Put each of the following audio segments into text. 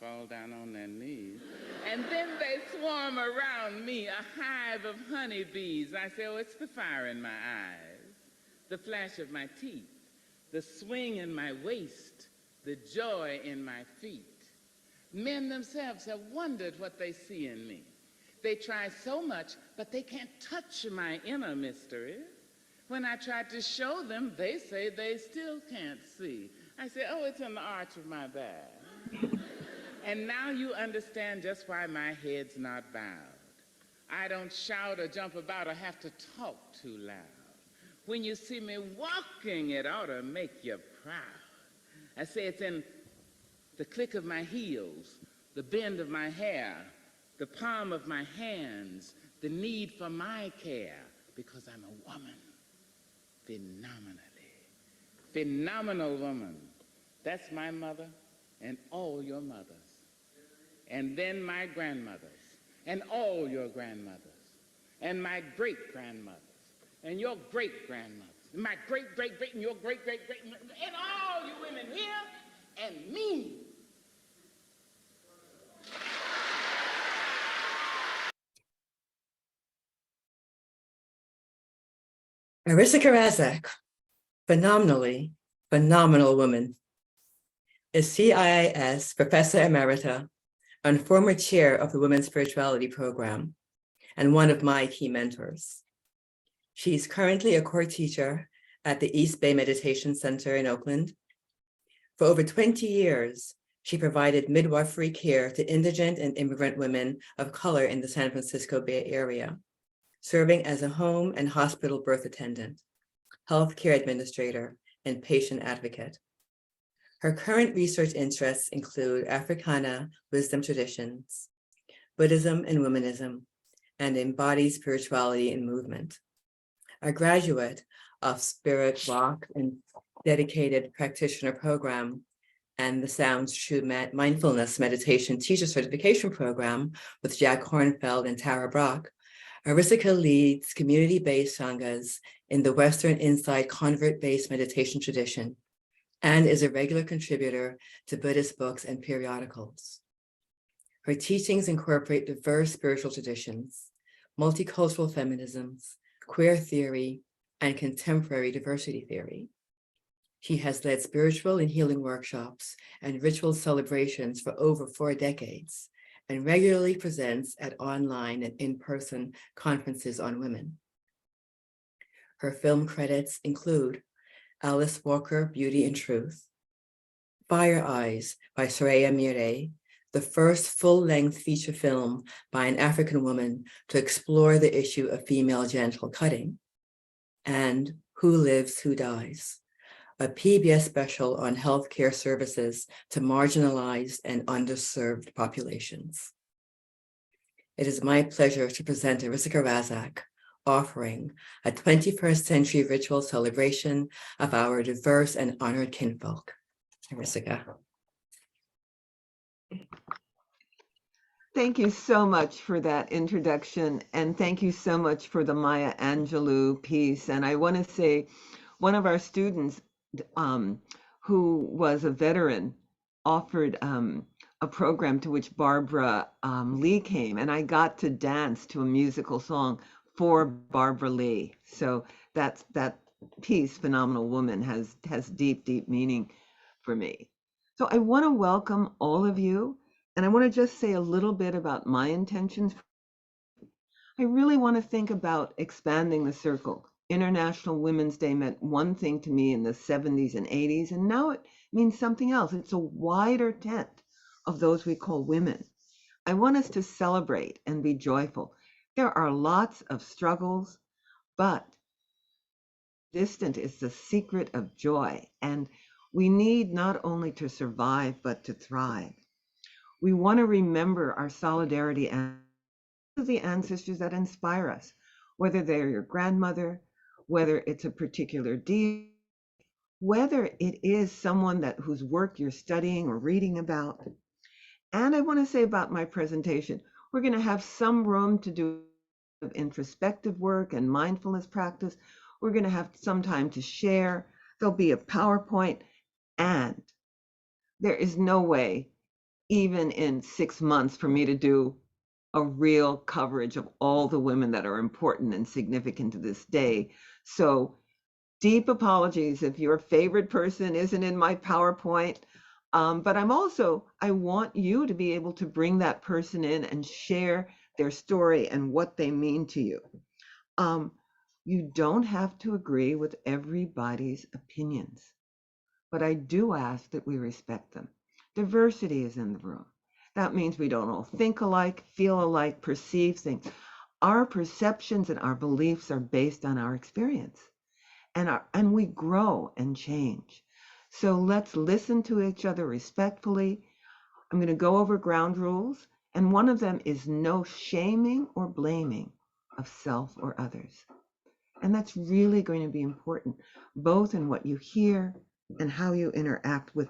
fall down on their knees. And then they swarm around me, a hive of honeybees. I say, oh, it's the fire in my eyes, the flash of my teeth, the swing in my waist, the joy in my feet. Men themselves have wondered what they see in me. They try so much, but they can't touch my inner mystery. When I try to show them, they say they still can't see. I say, oh, it's in the arch of my back. And now you understand just why my head's not bowed. I don't shout or jump about or have to talk too loud. When you see me walking, it ought to make you proud. I say it's in the click of my heels, the bend of my hair, the palm of my hands, the need for my care, because I'm a woman, phenomenal woman. That's my mother and all your mothers. And then my grandmothers and all your grandmothers and my great-grandmothers and your great-grandmothers and my great-great-great and your great-great-great and all you women here and me. Arisika Razak, phenomenal woman, is CIIS Professor Emerita and former chair of the Women's Spirituality Program and one of my key mentors. She's currently a core teacher at the East Bay Meditation Center in Oakland. For over 20 years, she provided midwifery care to indigent and immigrant women of color in the San Francisco Bay Area, serving as a home and hospital birth attendant, healthcare administrator, and patient advocate. Her current research interests include Africana wisdom traditions, Buddhism and womanism, and embodied spirituality and movement. A graduate of Spirit Rock and dedicated practitioner program and the Sounds True Mindfulness Meditation Teacher Certification Program with Jack Hornfeld and Tara Brock, Arisika leads community-based sanghas in the Western Insight convert-based meditation tradition and is a regular contributor to Buddhist books and periodicals. Her teachings incorporate diverse spiritual traditions, multicultural feminisms, queer theory, and contemporary diversity theory. She has led spiritual and healing workshops and ritual celebrations for over 4 decades and regularly presents at online and in-person conferences on women. Her film credits include Alice Walker, Beauty and Truth, Fire Eyes by Soraya Mire, the first full-length feature film by an African woman to explore the issue of female genital cutting, and Who Lives, Who Dies, a PBS special on healthcare services to marginalized and underserved populations. It is my pleasure to present Arisika Razak, offering a 21st century ritual celebration of our diverse and honored kinfolk. Arisika. Thank you so much for that introduction, and thank you so much for the Maya Angelou piece. And I want to say, one of our students who was a veteran offered a program to which Barbara Lee came, and I got to dance to a musical song for Barbara Lee. So that piece, Phenomenal Woman, has deep meaning for me. So I want to welcome all of you, and I want to just say a little bit about my intentions. I really want to think about expanding the circle. International Women's Day meant one thing to me in the 70s and 80s, and now it means something else. It's a wider tent of those we call women. I want us to celebrate and be joyful. There are lots of struggles, but distant is the secret of joy, and we need not only to survive, but to thrive. We want to remember our solidarity and the ancestors that inspire us, whether they're your grandmother, whether it's a particular deity, whether it is someone whose work you're studying or reading about. And I want to say about my presentation, we're going to have some room to do introspective work and mindfulness practice. We're going to have some time to share. There'll be a PowerPoint, and there is no way even in 6 months for me to do a real coverage of all the women that are important and significant to this day. So deep apologies if your favorite person isn't in my PowerPoint. But I want you to be able to bring that person in and share their story and what they mean to you. You don't have to agree with everybody's opinions, but I do ask that we respect them. Diversity is in the room. That means we don't all think alike, feel alike, perceive things. Our perceptions and our beliefs are based on our experience, and we grow and change. So let's listen to each other respectfully. I'm going to go over ground rules, and one of them is no shaming or blaming of self or others. And that's really going to be important, both in what you hear and how you interact with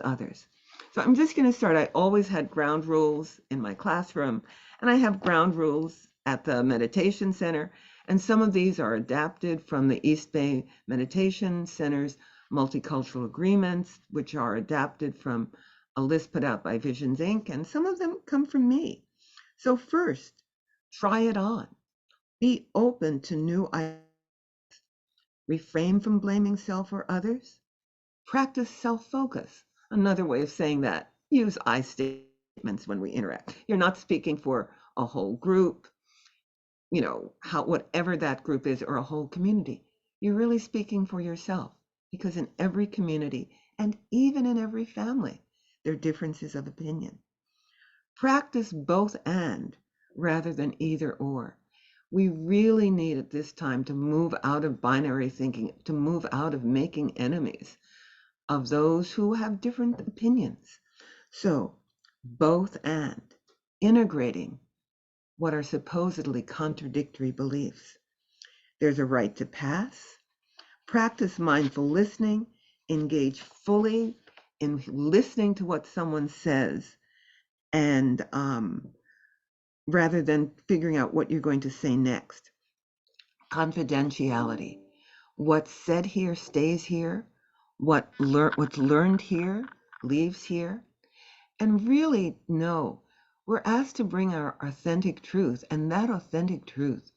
others. So I'm just going to start. I always had ground rules in my classroom, and I have ground rules at the meditation center. And some of these are adapted from the East Bay Meditation Center's multicultural agreements, which are adapted from a list put out by Visions Inc. And some of them come from me. So first, try it on. Be open to new ideas. Refrain from blaming self or others. Practice self-focus. Another way of saying that, use I statements when we interact. You're not speaking for a whole group, whatever that group is, or a whole community. You're really speaking for yourself, because in every community and even in every family, there are differences of opinion. Practice both and rather than either or. We really need at this time to move out of binary thinking, to move out of making enemies of those who have different opinions. So both and, integrating what are supposedly contradictory beliefs. There's a right to pass. Practice mindful listening. Engage fully in listening to what someone says, and rather than figuring out what you're going to say next. Confidentiality. What's said here stays here. What's learned here leaves here. And really know we're asked to bring our authentic truth, and that authentic truth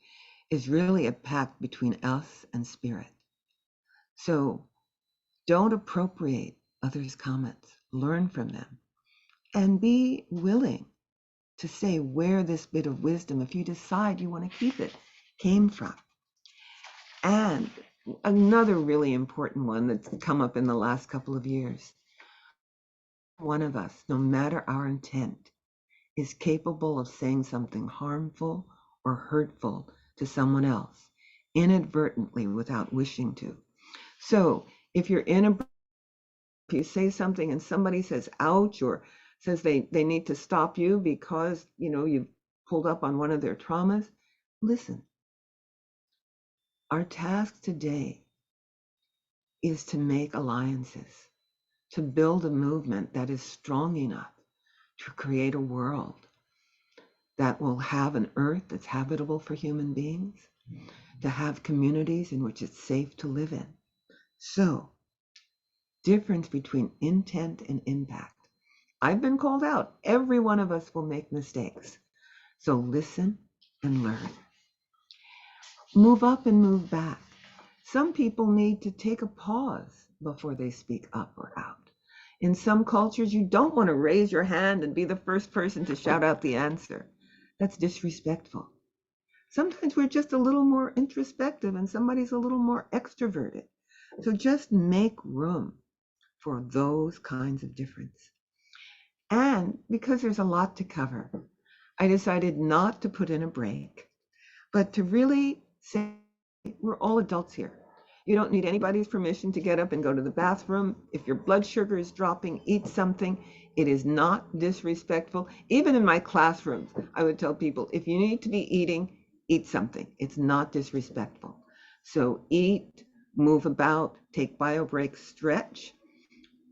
is really a pact between us and spirit. So don't appropriate others' comments. Learn from them. And be willing to say where this bit of wisdom, if you decide you want to keep it, came from. And another really important one that's come up in the last couple of years. One of us, no matter our intent, is capable of saying something harmful or hurtful to someone else, inadvertently, without wishing to. So if you say something and somebody says ouch, or says they need to stop you because you've pulled up on one of their traumas, listen. Our task today is to make alliances, to build a movement that is strong enough to create a world that will have an earth that's habitable for human beings, to have communities in which it's safe to live in. So, difference between intent and impact. I've been called out. Every one of us will make mistakes. So listen and learn. Move up and move back. Some people need to take a pause before they speak up or out. In some cultures, you don't want to raise your hand and be the first person to shout out the answer. That's disrespectful. Sometimes we're just a little more introspective and somebody's a little more extroverted. So just make room for those kinds of difference. And because there's a lot to cover, I decided not to put in a break, but to really say we're all adults here. You don't need anybody's permission to get up and go to the bathroom. If your blood sugar is dropping, eat something. It is not disrespectful. Even in my classrooms, I would tell people, if you need to be eating, eat something. It's not disrespectful. So eat, move about, take bio breaks, stretch.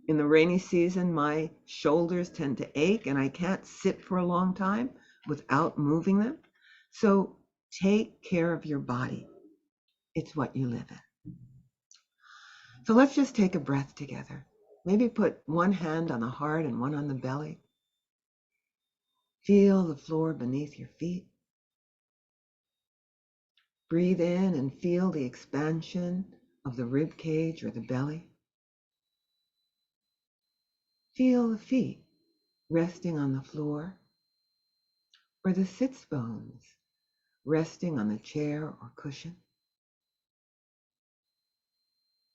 In the rainy season, my shoulders tend to ache and I can't sit for a long time without moving them. So take care of your body. It's what you live in. So let's just take a breath together. Maybe put one hand on the heart and one on the belly. Feel the floor beneath your feet. Breathe in and feel the expansion of the rib cage or the belly. Feel the feet resting on the floor or the sits bones resting on the chair or cushion.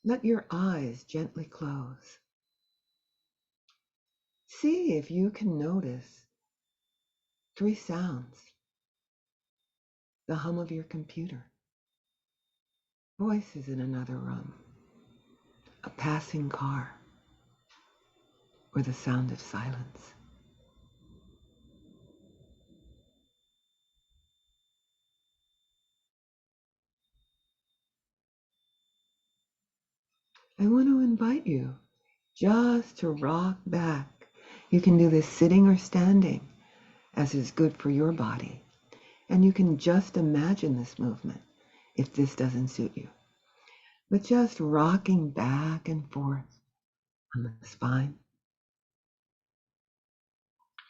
Let your eyes gently close. See if you can notice 3 sounds. The hum of your computer, voices in another room, a passing car, or the sound of silence. I want to invite you just to rock back. You can do this sitting or standing, as is good for your body. And you can just imagine this movement if this doesn't suit you. But just rocking back and forth on the spine,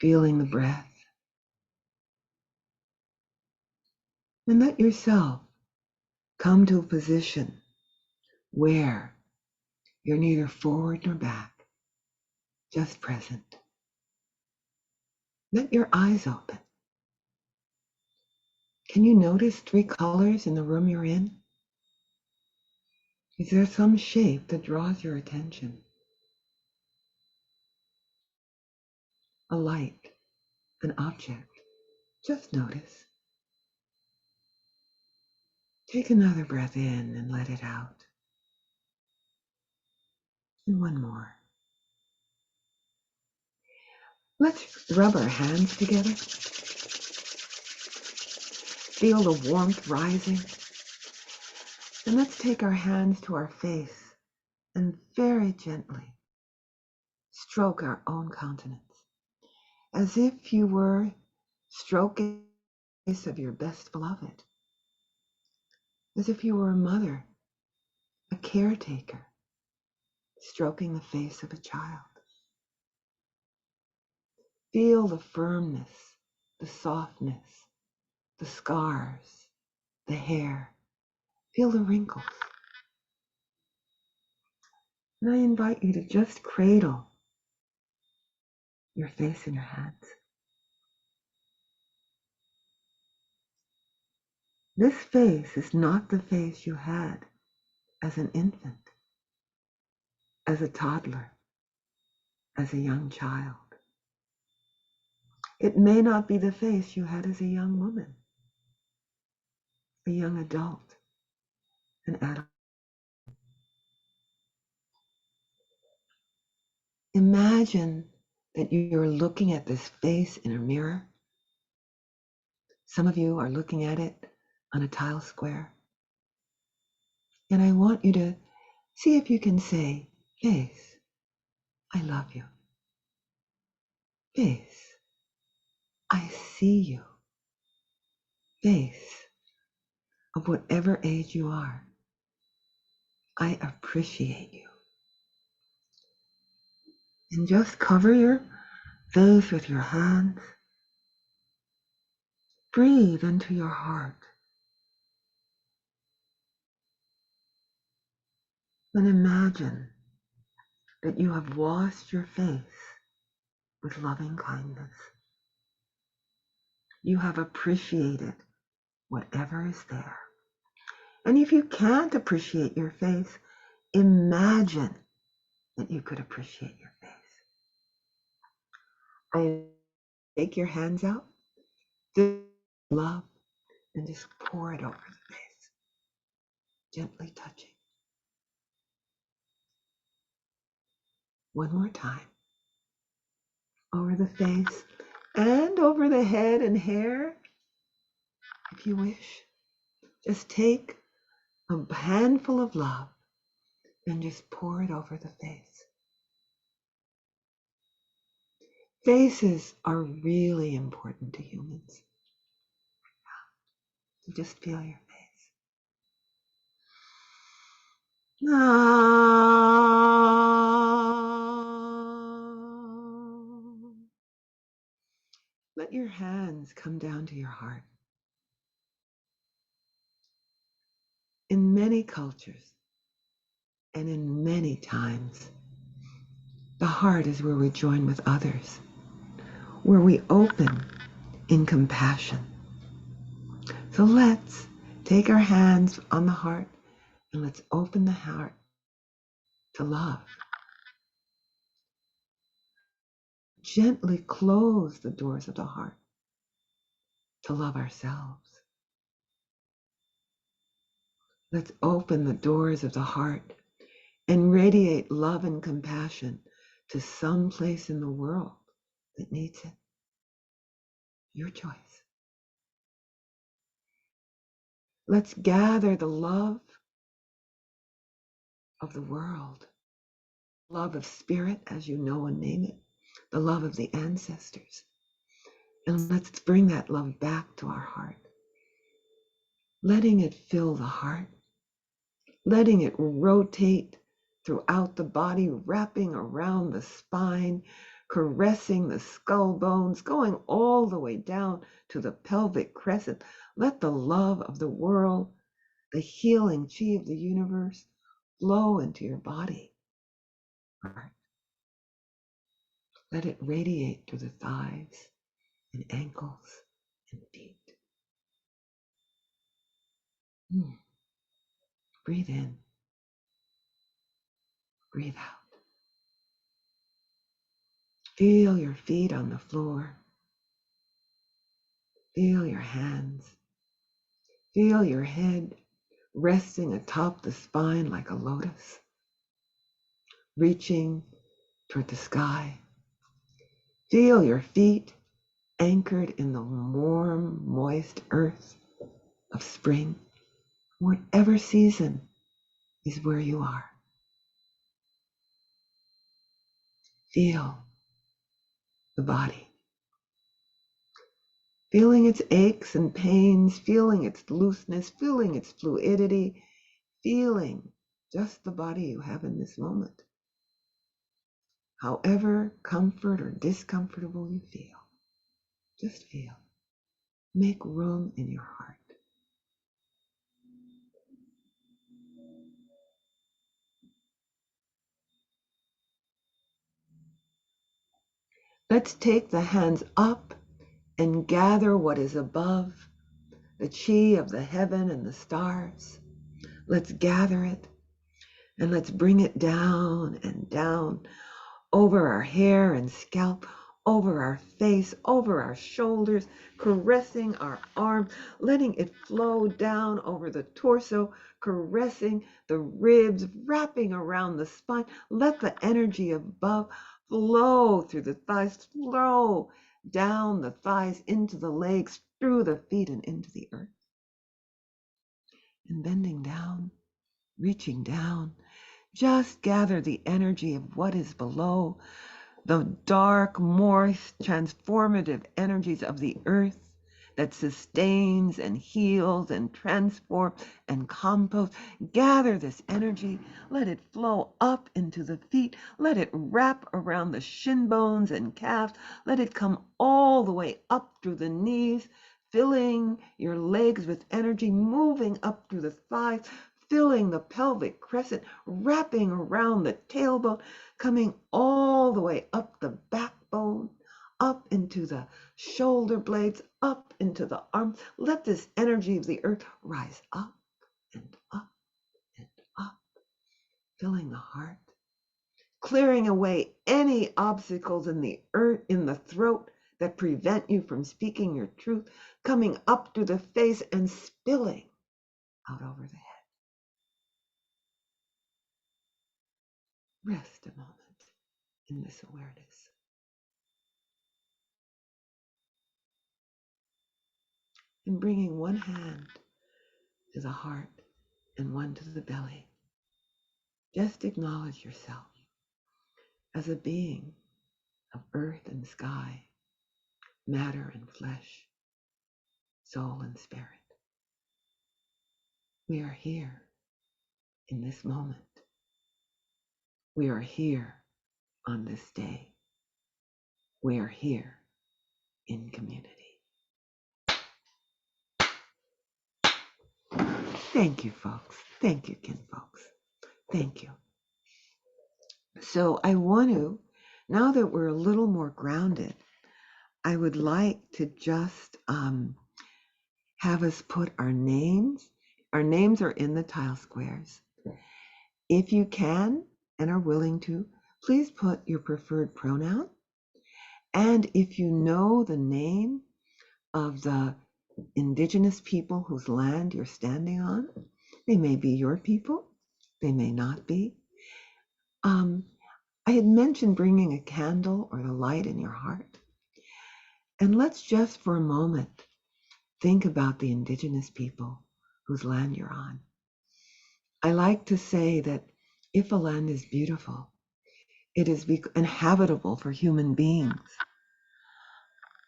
feeling the breath. And let yourself come to a position where you're neither forward nor back, just present. Let your eyes open. Can you notice 3 colors in the room you're in? Is there some shape that draws your attention? A light, an object. Just notice. Take another breath in and let it out. And one more. Let's rub our hands together. Feel the warmth rising. And let's take our hands to our face and very gently stroke our own countenance, as if you were stroking the face of your best beloved, as if you were a mother, a caretaker, stroking the face of a child. Feel the firmness, the softness, the scars, the hair. Feel the wrinkles. And I invite you to just cradle your face in your hands. This face is not the face you had as an infant, as a toddler, as a young child. It may not be the face you had as a young woman, a young adult, an adult. Imagine that you're looking at this face in a mirror. Some of you are looking at it on a tile square. And I want you to see if you can say, face, I love you. Face, I see you. Face, of whatever age you are, I appreciate you. And just cover your face with your hands. Breathe into your heart. And imagine that you have washed your face with loving kindness. You have appreciated whatever is there. And if you can't appreciate your face, imagine that you could appreciate your face. And take your hands out, just love, and just pour it over the face, gently touching. One more time. Over the face and over the head and hair, if you wish. Just take a handful of love and just pour it over the face. Faces are really important to humans. So just feel your face. Ah. Let your hands come down to your heart. In many cultures and in many times, the heart is where we join with others, where we open in compassion. So let's take our hands on the heart and let's open the heart to love. Gently close the doors of the heart to love ourselves. Let's open the doors of the heart and radiate love and compassion to some place in the world that needs it. Your choice. Let's gather the love of the world, love of spirit, as you know and name it, the love of the ancestors. And let's bring that love back to our heart, letting it fill the heart, letting it rotate throughout the body, wrapping around the spine, caressing the skull bones, going all the way down to the pelvic crescent. Let the love of the world, the healing chi of the universe, flow into your body. Let it radiate through the thighs and ankles and feet. Breathe in, breathe out. Feel your feet on the floor. Feel your hands. Feel your head resting atop the spine like a lotus, reaching toward the sky. Feel your feet anchored in the warm, moist earth of spring. Whatever season is where you are. Feel the body. Feeling its aches and pains, feeling its looseness, feeling its fluidity, feeling just the body you have in this moment. However comfort or discomfortable you feel, just feel. Make room in your heart. Let's take the hands up and gather what is above, the chi of the heaven and the stars. Let's gather it and let's bring it down and down over our hair and scalp, over our face, over our shoulders, caressing our arms, letting it flow down over the torso, caressing the ribs, wrapping around the spine. Let the energy above flow through the thighs, flow down the thighs, into the legs, through the feet, and into the earth. And bending down, reaching down, just gather the energy of what is below, the dark, moist, transformative energies of the earth that sustains and heals and transforms and composts. Gather this energy, let it flow up into the feet, let it wrap around the shin bones and calves, let it come all the way up through the knees, filling your legs with energy, moving up through the thighs, filling the pelvic crescent, wrapping around the tailbone, coming all the way up the backbone, up into the shoulder blades, up into the arms. Let this energy of the earth rise up and up and up, filling the heart, clearing away any obstacles in the earth, in the throat that prevent you from speaking your truth, coming up through the face and spilling out over the head. Rest a moment in this awareness. And bringing one hand to the heart and one to the belly. Just acknowledge yourself as a being of earth and sky, matter and flesh, soul and spirit. We are here in this moment. We are here on this day. We are here in community. Thank you, folks. Thank you, Kinfolx. Thank you. So I want to, now that we're a little more grounded, I would like to just have us put our names. Our names are in the tile squares. If you can and are willing to, please put your preferred pronoun. And if you know the name of the indigenous people whose land you're standing on, they may be your people, they may not be. I had mentioned bringing a candle or the light in your heart. And let's just for a moment think about the indigenous people whose land you're on. I like to say that if a land is beautiful, it is inhabitable for human beings.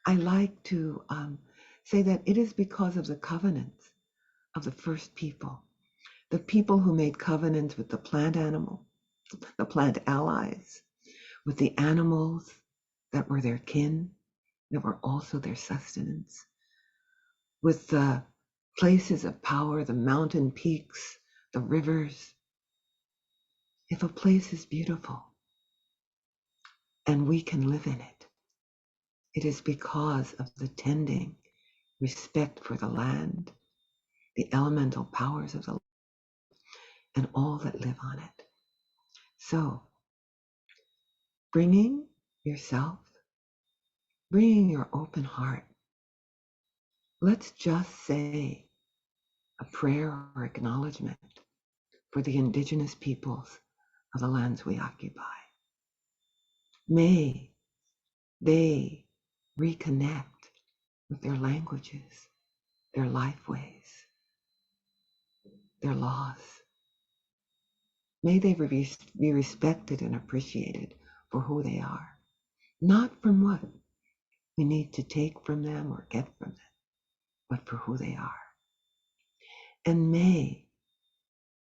I like to say that it is because of the covenants of the first people, the people who made covenants with the plant animal, the plant allies, with the animals that were their kin, that were also their sustenance, with the places of power, the mountain peaks, the rivers. If a place is beautiful and we can live in it, it is because of the tending, respect for the land, the elemental powers of the land, and all that live on it. So, bringing yourself, bringing your open heart, let's just say a prayer or acknowledgement for the indigenous peoples of the lands we occupy. May they reconnect with their languages, their lifeways, their laws. May they be respected and appreciated for who they are, not from what we need to take from them or get from them, but for who they are. And may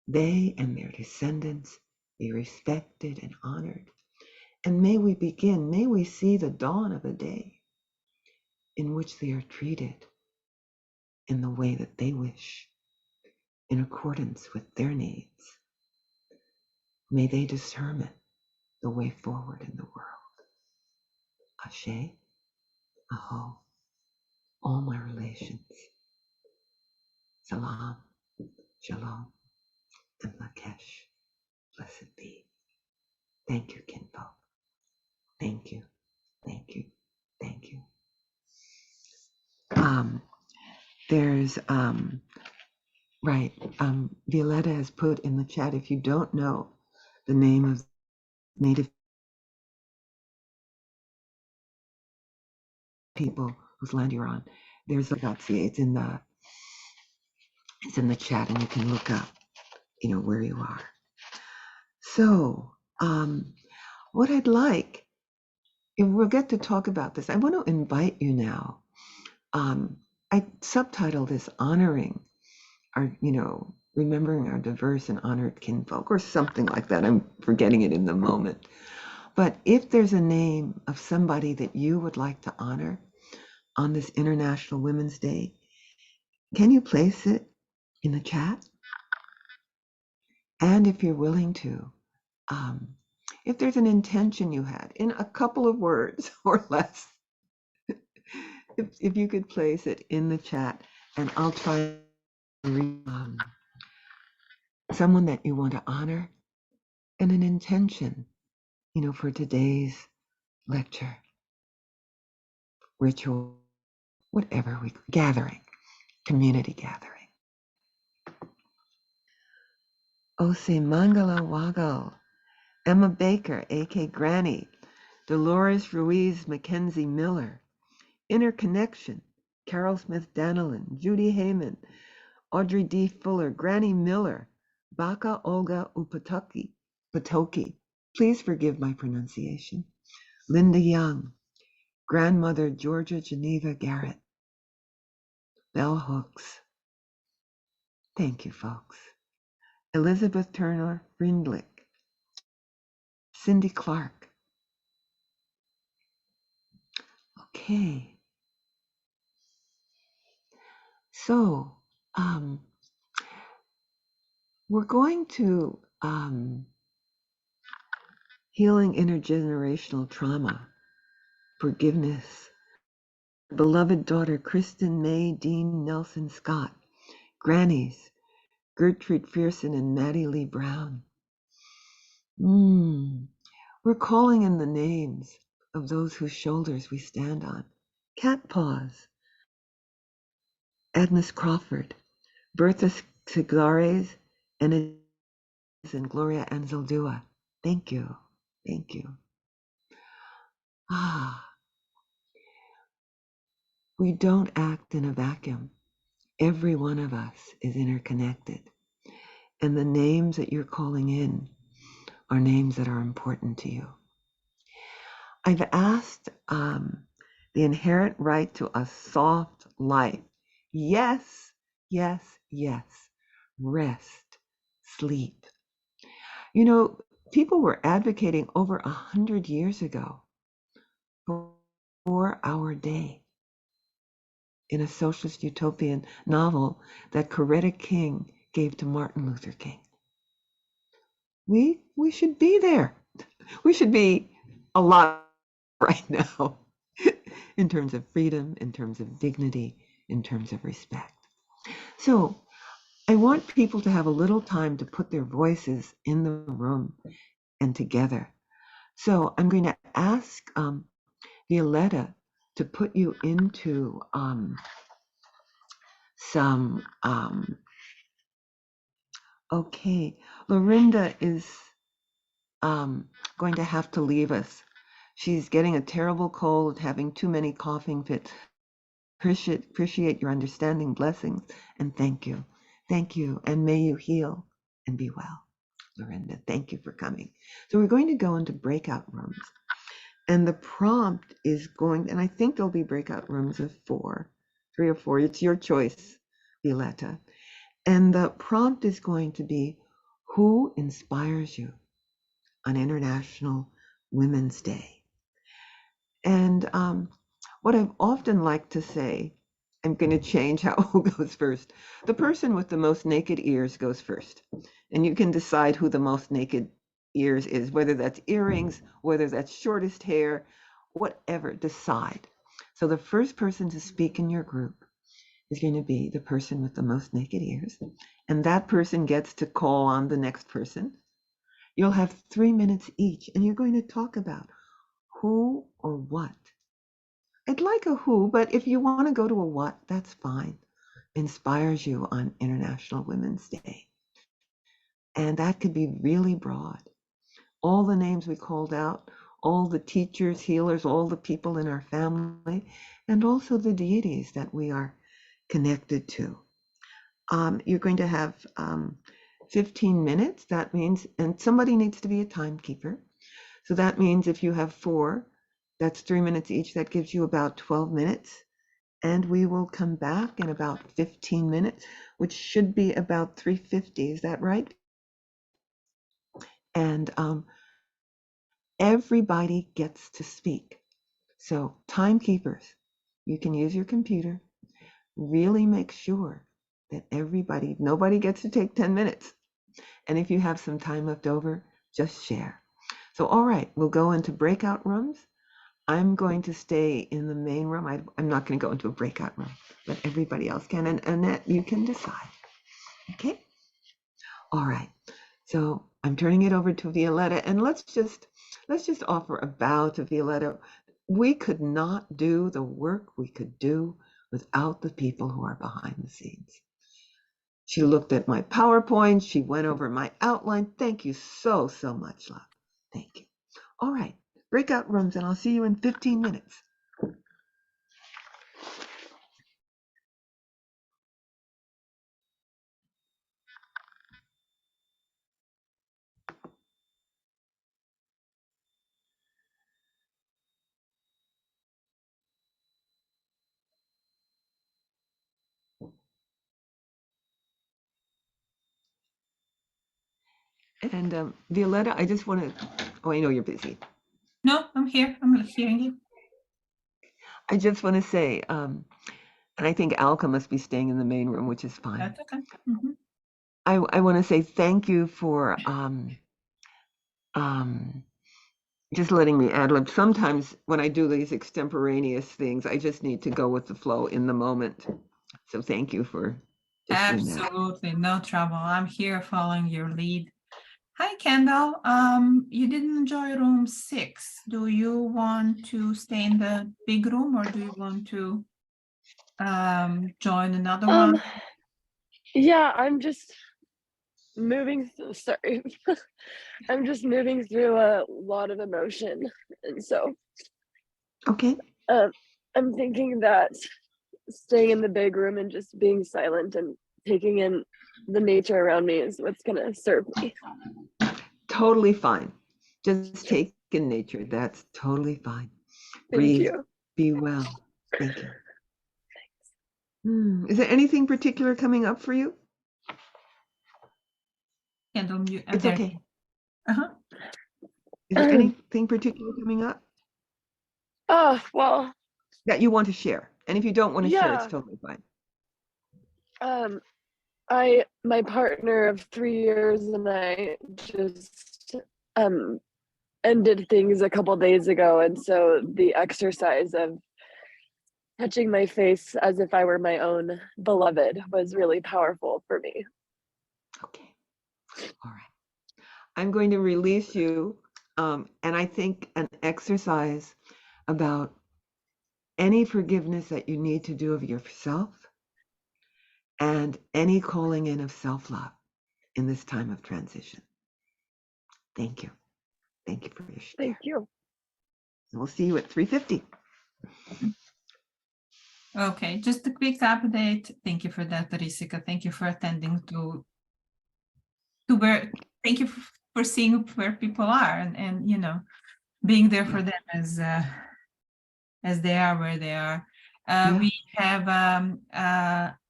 they and their descendants be respected and honored. And may we see the dawn of a day in which they are treated in the way that they wish, in accordance with their needs. May they determine the way forward in the world. Ashe, Aho, all my relations. Salam, Shalom, and Lakesh. Blessed be. Thank you, Kinfolk. Thank you, thank you, thank you. There's Violetta has put in the chat, if you don't know the name of Native people whose land you're on, there's .ca. It's in the chat, and you can look up, where you are. So, what I'd like, and we'll get to talk about this, I want to invite you now. I subtitled this honoring our, remembering our diverse and honored kinfolk, or something like that. I'm forgetting it in the moment. But if there's a name of somebody that you would like to honor on this International Women's Day, can you place it in the chat? And if you're willing to, if there's an intention you had in a couple of words or less, if you could place it in the chat, and I'll try to read someone that you want to honor and an intention, for today's lecture, ritual, whatever gathering, community gathering. Ose Mangala Wagal, Emma Baker, A.K. Granny, Dolores Ruiz Mackenzie Miller, Interconnection, Carol Smith Danilin, Judy Heyman, Audrey D. Fuller, Granny Miller, Baka Olga Patoki, please forgive my pronunciation, Linda Young, Grandmother Georgia Geneva Garrett, Bell Hooks, thank you, folks, Elizabeth Turner Frindlich, Cindy Clark. Okay, So we're going to healing intergenerational trauma, forgiveness. Beloved daughter Kristen May Dean Nelson Scott, grannies Gertrude Fearson and Maddie Lee Brown. We're calling in the names of those whose shoulders we stand on. Cat Paws, Agnes Crawford, Bertha Siglares, and Gloria Anzaldúa. Thank you. Thank you. We don't act in a vacuum. Every one of us is interconnected. And the names that you're calling in are names that are important to you. I've asked the inherent right to a soft life. Yes, yes, yes. Rest, sleep. You know, people were advocating over 100 years ago for our day in a socialist utopian novel that Coretta King gave to Martin Luther King. We should be there. We should be a lot right now in terms of freedom, in terms of dignity, in terms of respect. So I want people to have a little time to put their voices in the room and together. So I'm going to ask Violetta to put you into some, okay, Lorinda is going to have to leave us. She's getting a terrible cold, having too many coughing fits. Appreciate your understanding, blessings, and thank you. Thank you, and may you heal and be well. Lorinda, thank you for coming. So we're going to go into breakout rooms. And the prompt is going, and I think there'll be breakout rooms of 3 or 4. It's your choice, Violetta. And the prompt is going to be, who inspires you on International Women's Day? And what I've often liked to say, I'm going to change how who goes first. The person with the most naked ears goes first. And you can decide who the most naked ears is, whether that's earrings, whether that's shortest hair, whatever, decide. So the first person to speak in your group is going to be the person with the most naked ears. And that person gets to call on the next person. You'll have 3 minutes each, and you're going to talk about who or what. I'd like a who, but if you want to go to a what, that's fine. Inspires you on International Women's Day. And that could be really broad. All the names we called out, all the teachers, healers, all the people in our family, and also the deities that we are connected to. You're going to have 15 minutes. That means, and somebody needs to be a timekeeper. So that means if you have 4, that's 3 minutes each. That gives you about 12 minutes. And we will come back in about 15 minutes, which should be about 3:50. Is that right? And everybody gets to speak. So timekeepers, you can use your computer. Really make sure that nobody gets to take 10 minutes. And if you have some time left over, just share. So, all right, we'll go into breakout rooms. I'm going to stay in the main room. I'm not going to go into a breakout room, but everybody else can. And Annette, you can decide. Okay? All right. So I'm turning it over to Violetta, and let's just offer a bow to Violetta. We could not do the work we could do without the people who are behind the scenes. She looked at my PowerPoint. She went over my outline. Thank you so, so much, love. Thank you. All right. Breakout rooms, and I'll see you in 15 minutes. And Violetta, I just want to, oh, I know you're busy. No, I'm here. I'm hearing you. I just want to say, And I think Alka must be staying in the main room, which is fine. That's okay. Mhm. I want to say thank you for just letting me ad lib. Sometimes when I do these extemporaneous things, I just need to go with the flow in the moment. So thank you for just doing that. Absolutely, no trouble. I'm here following your lead. Hi, Kendall. You didn't enjoy room 6. Do you want to stay in the big room, or do you want to join another one? Yeah, I'm just moving sorry. I'm just moving through a lot of emotion. And so Okay. I'm thinking that staying in the big room and just being silent and taking in the nature around me is what's gonna serve me. Totally fine. Just take in nature. That's totally fine. Thank Breathe. you. Be well. Thank you. Is there anything particular coming up for you? Kendall, It's there. okay. Uh-huh. Is there anything particular coming up Oh, well, that you want to share? And if you don't want to share, it's yeah. totally fine. My partner of 3 years and I just ended things a couple days ago, and so the exercise of touching my face as if I were my own beloved was really powerful for me. Okay. All right. I'm going to release you. And I think an exercise about any forgiveness that you need to do of yourself and any calling in of self-love in this time of transition. Thank you. Thank you for your share. Thank you. We'll see you at 3:50. Okay, just a quick update. Thank you for that, Arisika. Thank you for attending to where, thank you for seeing where people are and you know, being there for them as they are where they are. We have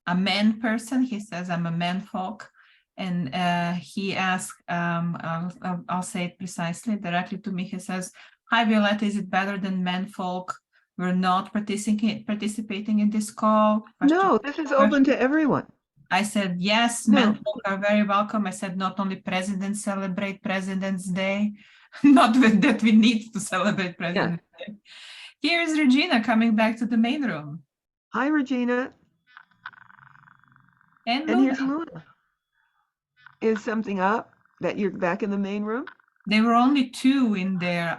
a man person. He says, I'm a man folk. And he asked, I'll say it precisely, directly to me. He says, hi, Violetta, is it better than men folk? We're not participating in this call. No, this is open to everyone. I said, yes, No. men folk are very welcome. I said, not only presidents celebrate President's Day, not that we need to celebrate President's Day. Here's Regina coming back to the main room. Hi, Regina. And And Luna. here's Luna. Is something up that you're back in the main room? There were only 2 in their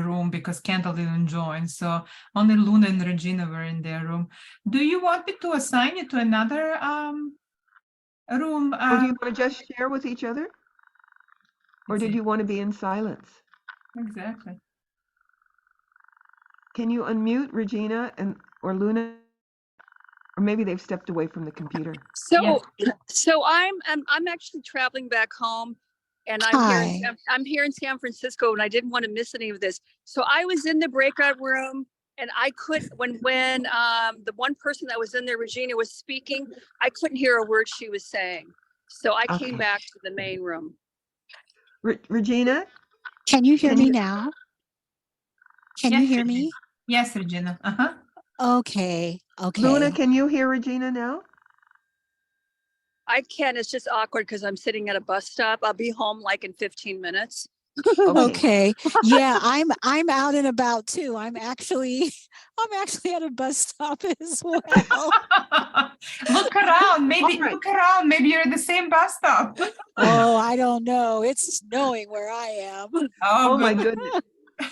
room because Kendall didn't join. So only Luna and Regina were in their room. Do you want me to assign you to another room? Or do you want to just share with each other? Or did you want to be in silence? Exactly. Can you unmute Regina or Luna? Or maybe they've stepped away from the computer. So, so I'm actually traveling back home, and I'm here in San Francisco, and I didn't want to miss any of this. So I was in the breakout room, and I could when the one person that was in there, Regina, was speaking, I couldn't hear a word she was saying. So I came back to the main room. Regina? Can you hear me now? Can you hear me? Yes, Regina. Okay. Okay. Luna, can you hear Regina now? I can. It's just awkward because I'm sitting at a bus stop. I'll be home like in 15 minutes. Okay. Yeah, I'm out and about too. I'm actually at a bus stop as well. Look around. Look around. Maybe you're at the same bus stop. Oh, I don't know. It's snowing where I am. Oh my goodness.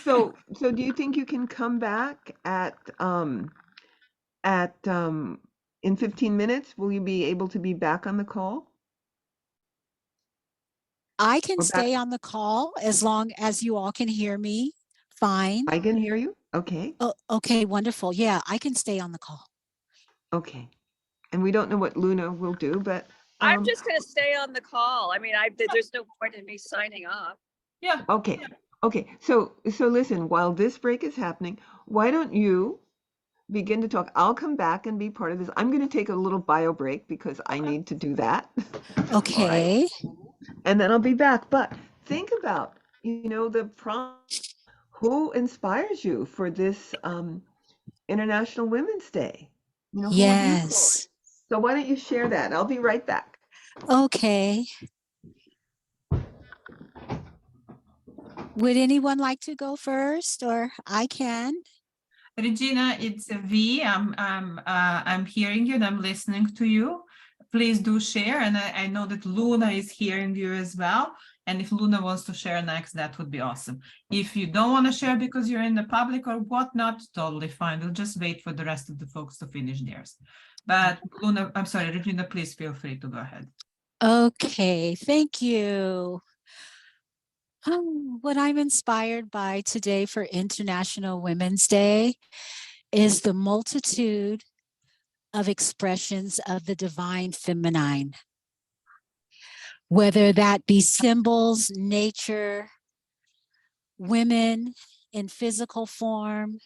So do you think you can come back in 15 minutes? Will you be able to be back on the call? I can stay on the call as long as you all can hear me. Fine. I can hear you. Okay. Oh, okay, wonderful. Yeah, I can stay on the call. Okay. And we don't know what Luna will do, but I'm just going to stay on the call. I mean, there's no point in me signing off. Yeah. Okay. Okay. So listen, while this break is happening, why don't you begin to talk? I'll come back and be part of this. I'm going to take a little bio break because I need to do that. Okay. And then I'll be back. But think about, the prompt. Who inspires you for this International Women's Day? You know, who would you call it? Yes. So why don't you share that? I'll be right back. Okay. Would anyone like to go first, or I can? Regina, it's V. I'm hearing you and I'm listening to you. Please do share. And I know that Luna is hearing you as well. And if Luna wants to share next, that would be awesome. If you don't want to share because you're in the public or whatnot, totally fine. We'll just wait for the rest of the folks to finish theirs. But Luna, I'm sorry, Regina, please feel free to go ahead. Okay, thank you. What I'm inspired by today for International Women's Day is the multitude of expressions of the divine feminine, whether that be symbols, nature, women in physical form,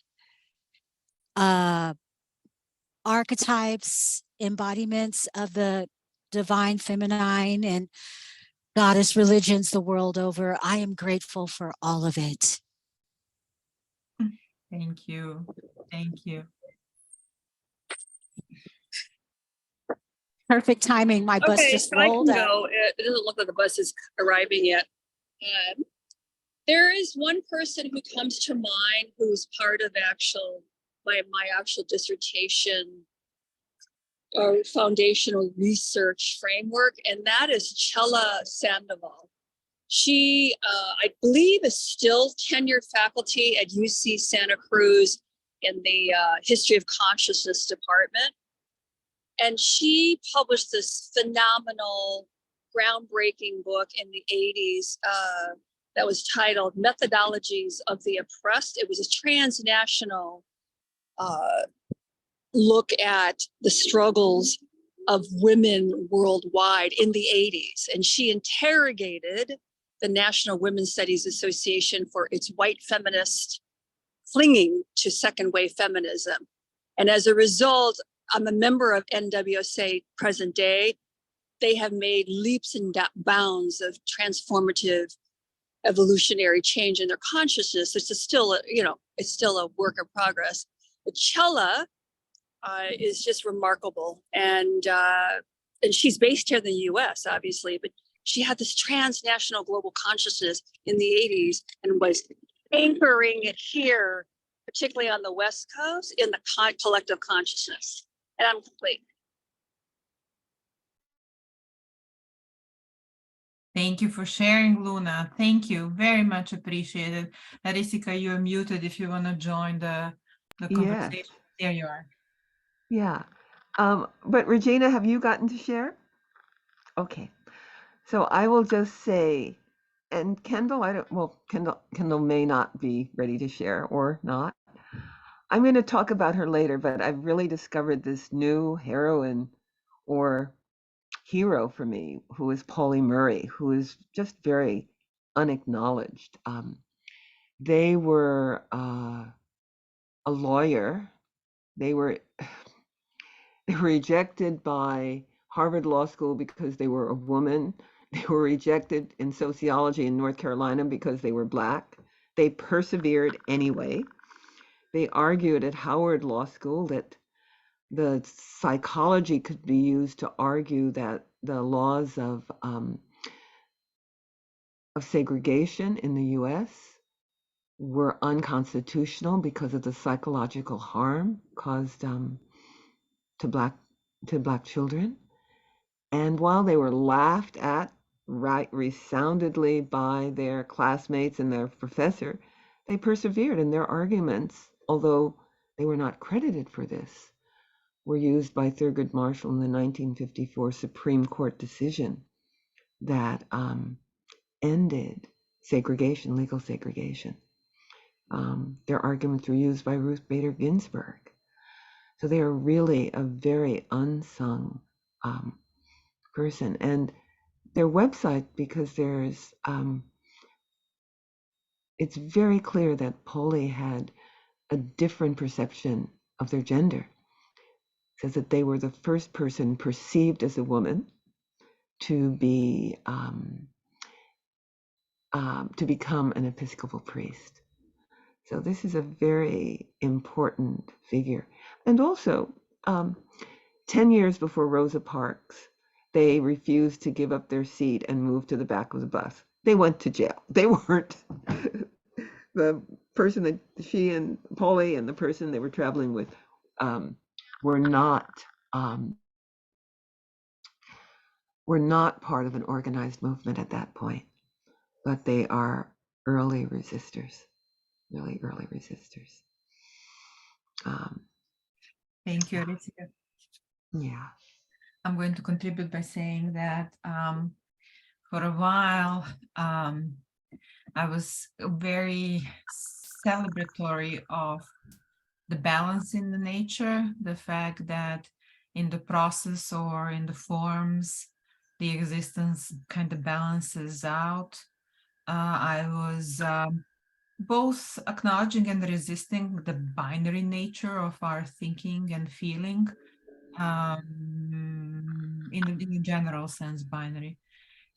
archetypes, embodiments of the divine feminine, and goddess religions the world over. I am grateful for all of it. Thank you. Thank you. Perfect timing. My bus just so I rolled can up. go. It doesn't look like the bus is arriving yet. There is one person who comes to mind who's part of my actual dissertation or foundational research framework, and that is Chela Sandoval. She, I believe, is still tenured faculty at UC Santa Cruz in the History of Consciousness department. And she published this phenomenal, groundbreaking book in the 80s that was titled Methodologies of the Oppressed. It was a transnational look at the struggles of women worldwide in the 80s. And she interrogated the National Women's Studies Association for its white feminist clinging to second wave feminism. And as a result, I'm a member of NWSA present day. They have made leaps and bounds of transformative evolutionary change in their consciousness. It's still, it's still a work in progress. But Chela is just remarkable, and she's based here in the U.S., obviously, but she had this transnational global consciousness in the 80s and was anchoring it here, particularly on the West Coast, in the collective consciousness. And I'm complete. Thank you for sharing, Luna. Thank you. Very much appreciated. Arisika, you're muted if you want to join the conversation. Yes. There you are. Yeah. But Regina, have you gotten to share? Okay. So I will just say, and Kendall, Kendall may not be ready to share or not. I'm going to talk about her later, but I've really discovered this new heroine or hero for me, who is Pauli Murray, who is just very unacknowledged. They were a lawyer. They were rejected by Harvard Law School because they were a woman. They were rejected in sociology in North Carolina because they were Black. They persevered anyway. They argued at Howard Law School that the psychology could be used to argue that the laws of segregation in the U.S. were unconstitutional because of the psychological harm caused to Black children. And while they were laughed at resoundingly by their classmates and their professor, they persevered, in their arguments, although they were not credited for this, were used by Thurgood Marshall in the 1954 Supreme Court decision that ended segregation, legal segregation. Their arguments were used by Ruth Bader Ginsburg. So they are really a very unsung person. And their website, because there's, it's very clear that Pauli had a different perception of their gender. It says that they were the first person perceived as a woman to be to become an Episcopal priest. So this is a very important figure. And also, 10 years before Rosa Parks, they refused to give up their seat and move to the back of the bus. They went to jail. They weren't the person that she and Polly and the person they were traveling with were not part of an organized movement at that point, but they are early resistors, really early resistors. Thank you, Arisika. Yeah. I'm going to contribute by saying that for a while, I was very celebratory of the balance in the nature, the fact that in the process or in the forms, the existence kind of balances out. I was both acknowledging and resisting the binary nature of our thinking and feeling, in a general sense, binary.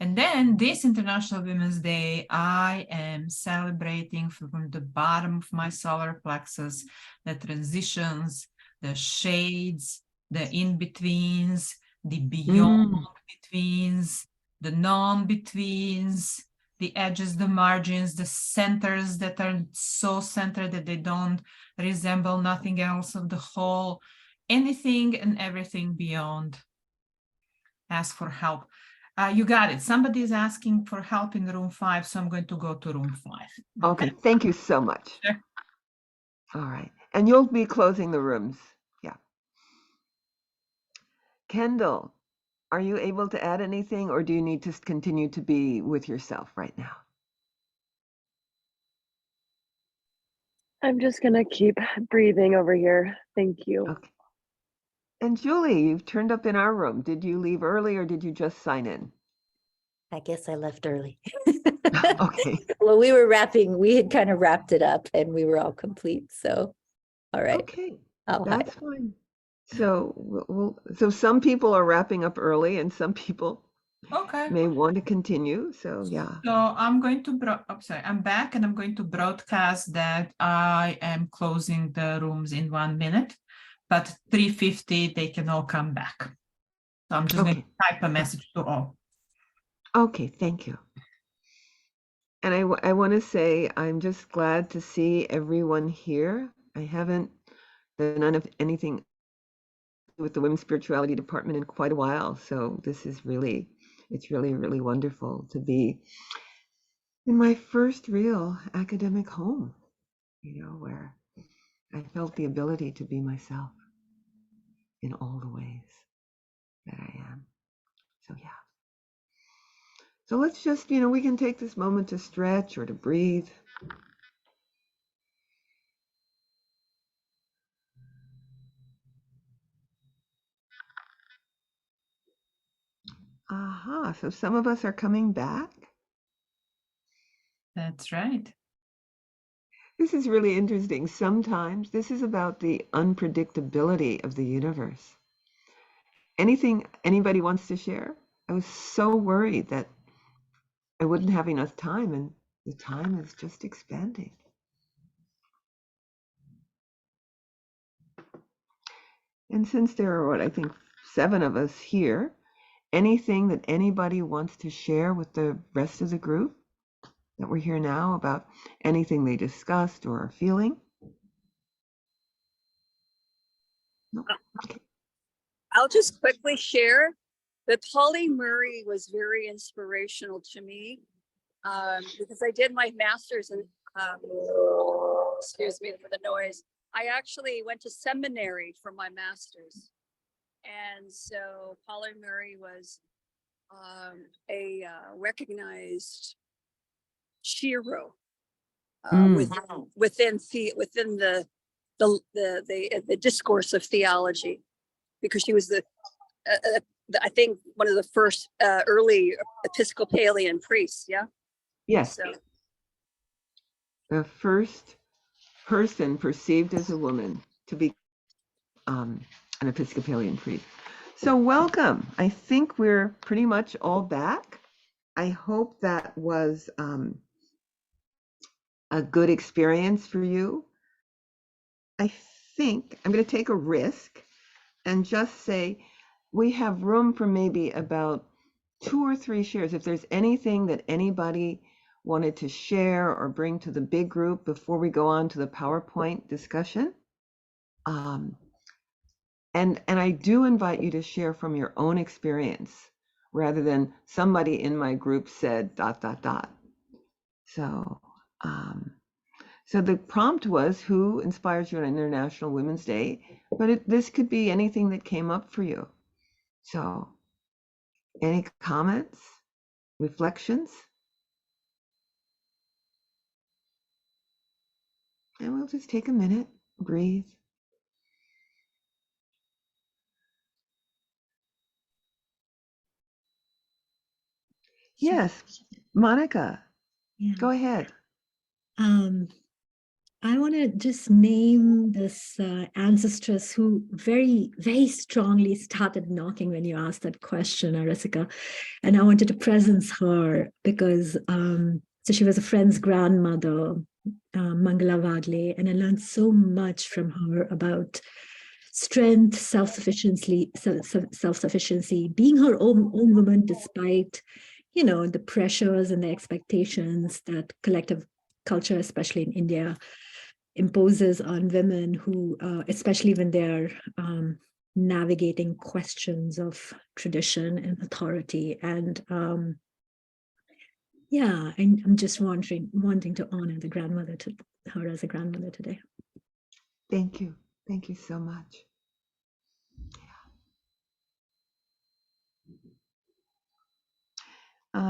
And then this International Women's Day, I am celebrating from the bottom of my solar plexus, the transitions, the shades, the in-betweens, the beyond betweens, the non-betweens, the edges, the margins, the centers that are so centered that they don't resemble nothing else of the whole, anything and everything beyond. Ask for help. You got it. Somebody is asking for help in room 5, so I'm going to go to room 5. Okay, thank you so much. Sure. All right, and you'll be closing the rooms. Yeah. Kendall, are you able to add anything, or do you need to continue to be with yourself right now? I'm just gonna keep breathing over here. Thank you. Okay. And Julie, you've turned up in our room. Did you leave early or did you just sign in? I guess I left early. Okay. Well, we had kind of wrapped it up and we were all complete. So, all right. Okay, I'll hide. that's fine. So so some people are wrapping up early and some people Okay. may want to continue. So yeah. So I'm going to, I'm back and I'm going to broadcast that I am closing the rooms in 1 minute, but 3:50, they can all come back. So I'm just going to type a message to all. Okay, thank you. And I want to say I'm just glad to see everyone here. I haven't done anything with the Women's Spirituality Department in quite a while. So this is really, it's really, really wonderful to be in my first real academic home, you know, where I felt the ability to be myself in all the ways that I am. So yeah. So let's just, you know, we can take this moment to stretch or to breathe. Aha, so some of us are coming back. That's right. This is really interesting. Sometimes this is about the unpredictability of the universe. Anything anybody wants to share? I was so worried that I wouldn't have enough time, and the time is just expanding. And since there are, what, I think 7 of us here, anything that anybody wants to share with the rest of the group that we're here now about anything they discussed or are feeling? No? Okay. I'll just quickly share that Polly Murray was very inspirational to me because I did my master's in, excuse me for the noise. I actually went to seminary for my master's. And so Polly Murray was a recognized shiro within the discourse of theology, because she was I think one of the first early Episcopalian priests. Yeah. Yes. So the first person perceived as a woman to be an Episcopalian priest. So welcome. I think we're pretty much all back. I hope that was a good experience for you. I think I'm going to take a risk and just say, we have room for maybe about 2 or 3 shares. If there's anything that anybody wanted to share or bring to the big group before we go on to the PowerPoint discussion. And I do invite you to share from your own experience rather than somebody in my group said ... So, so the prompt was, who inspires you on International Women's Day? But this could be anything that came up for you. So, any comments, reflections? And we'll just take a minute, breathe. Yes, Monica, Yeah. go ahead. I want to just name this ancestress who very, very strongly started knocking when you asked that question, Arisika. And I wanted to presence her because so she was a friend's grandmother, Mangala Vagle, and I learned so much from her about strength, self-sufficiency, being her own woman despite, you know, the pressures and the expectations that collective culture, especially in India, imposes on women who, especially when they're navigating questions of tradition and authority. And yeah, I'm just wanting to honor the grandmother, her as a grandmother today. Thank you. Thank you so much.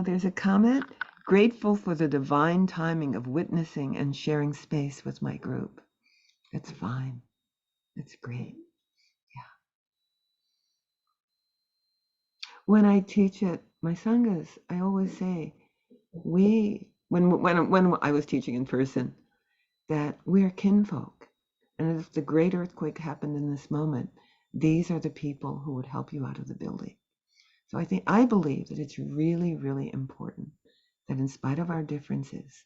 There's a comment. Grateful for the divine timing of witnessing and sharing space with my group. That's fine. That's great. Yeah. When I teach at my sanghas, I always say, when I was teaching in person, that we're kinfolk. And if the great earthquake happened in this moment, these are the people who would help you out of the building. So I believe that it's really, really important that in spite of our differences,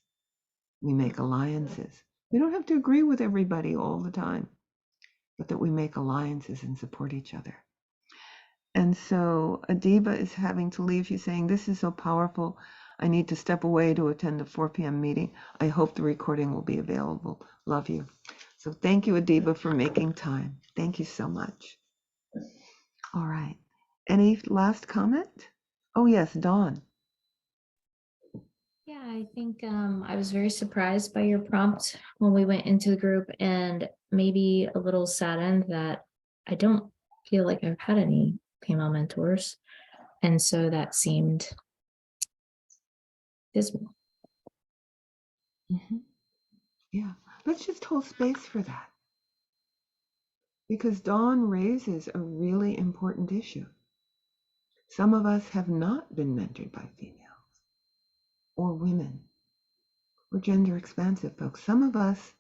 we make alliances. We don't have to agree with everybody all the time, but that we make alliances and support each other. And so Adiba is having to leave. She's saying, this is so powerful. I need to step away to attend a 4 p.m. meeting. I hope the recording will be available. Love you. So thank you, Adiba, for making time. Thank you so much. All right. Any last comment? Oh, yes, Dawn. Yeah, I think I was very surprised by your prompt when we went into the group, and maybe a little saddened that I don't feel like I've had any female mentors. And so that seemed dismal. Mm-hmm. Yeah, let's just hold space for that. Because Dawn raises a really important issue. Some of us have not been mentored by females or women or gender expansive folks. Some of us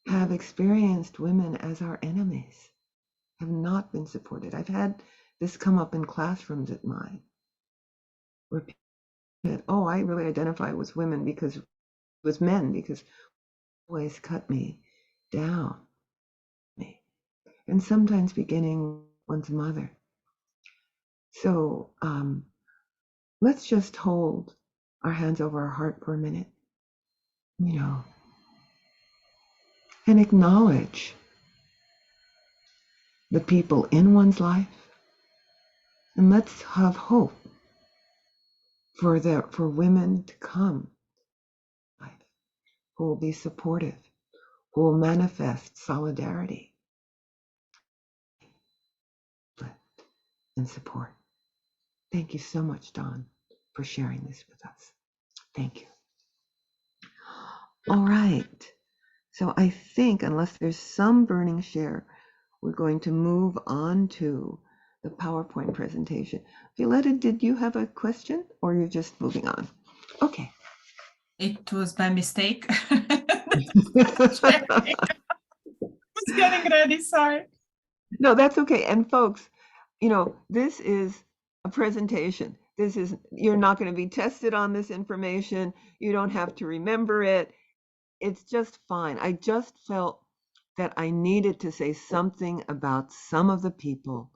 have experienced women as our enemies, have not been supported. I've had this come up in classrooms at mine where people said, oh, I really identify with women because with men because always cut me down. And sometimes beginning one's mother. So let's just hold our hands over our heart for a minute, you know, and acknowledge the people in one's life. And let's have hope for women to come, who will be supportive, who will manifest solidarity and support. Thank you so much, Dawn, for sharing this with us. Thank you. All right. So I think, unless there's some burning share, we're going to move on to the PowerPoint presentation. Violetta, did you have a question or you're just moving on? Okay. It was by mistake. Was getting ready, sorry. No, that's okay. And folks, you know, this is a presentation. You're not going to be tested on this information. You don't have to remember it. It's just fine. I just felt that I needed to say something about some of the people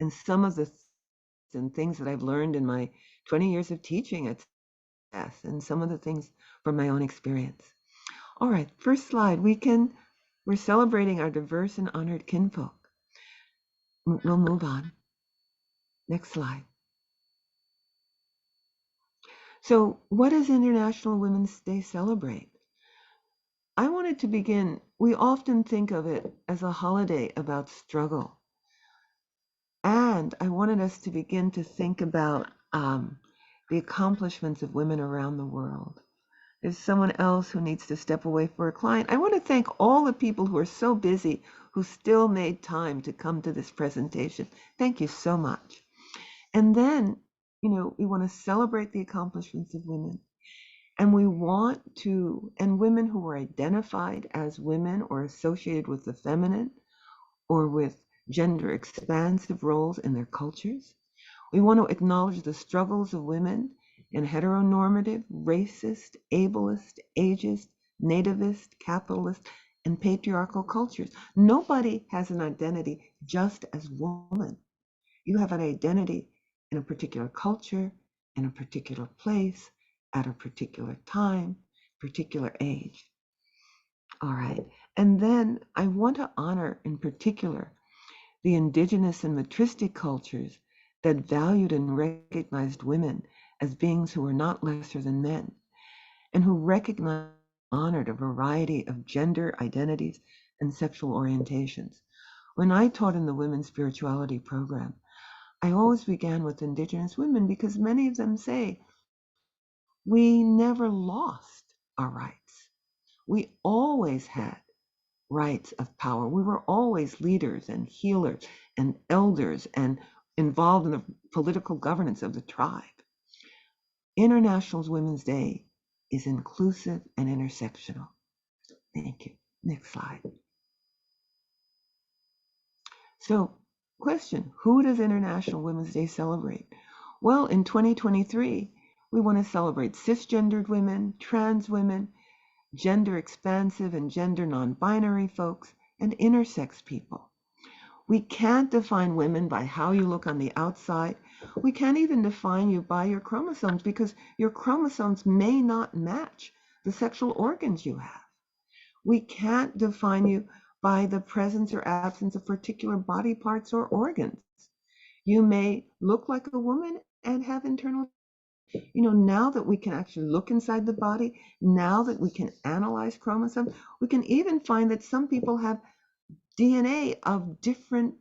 and some of the and things that I've learned in my 20 years of teaching at CIIS and some of the things from my own experience. All right, first slide. We're celebrating our diverse and honored kinfolk. We'll move on. Next slide. So what does International Women's Day celebrate? I wanted to begin, we often think of it as a holiday about struggle. And I wanted us to begin to think about the accomplishments of women around the world. There's someone else who needs to step away for a client. I want to thank all the people who are so busy who still made time to come to this presentation. Thank you so much. And then, we want to celebrate the accomplishments of women. And we want to, and women who are identified as women or associated with the feminine or with gender expansive roles in their cultures. We want to acknowledge the struggles of women in heteronormative, racist, ableist, ageist, nativist, capitalist, and patriarchal cultures. Nobody has an identity just as woman. You have an identity in a particular culture, in a particular place, at a particular time, particular age. All right. And then I want to honor in particular the indigenous and matristic cultures that valued and recognized women as beings who were not lesser than men, and who recognized and honored a variety of gender identities and sexual orientations. When I taught in the women's spirituality program, I always began with indigenous women because many of them say, we never lost our rights. We always had rights of power. We were always leaders and healers and elders and involved in the political governance of the tribe. International Women's Day is inclusive and intersectional. Thank you. Next slide. So, question, who does International Women's Day celebrate? Well, in 2023, we want to celebrate cisgendered women, trans women, gender expansive and gender non-binary folks, and intersex people. We can't define women by how you look on the outside. We can't even define you by your chromosomes because your chromosomes may not match the sexual organs you have. We can't define you by the presence or absence of particular body parts or organs. You may look like a woman and have internal, now that we can actually look inside the body, now that we can analyze chromosomes, we can even find that some people have DNA of different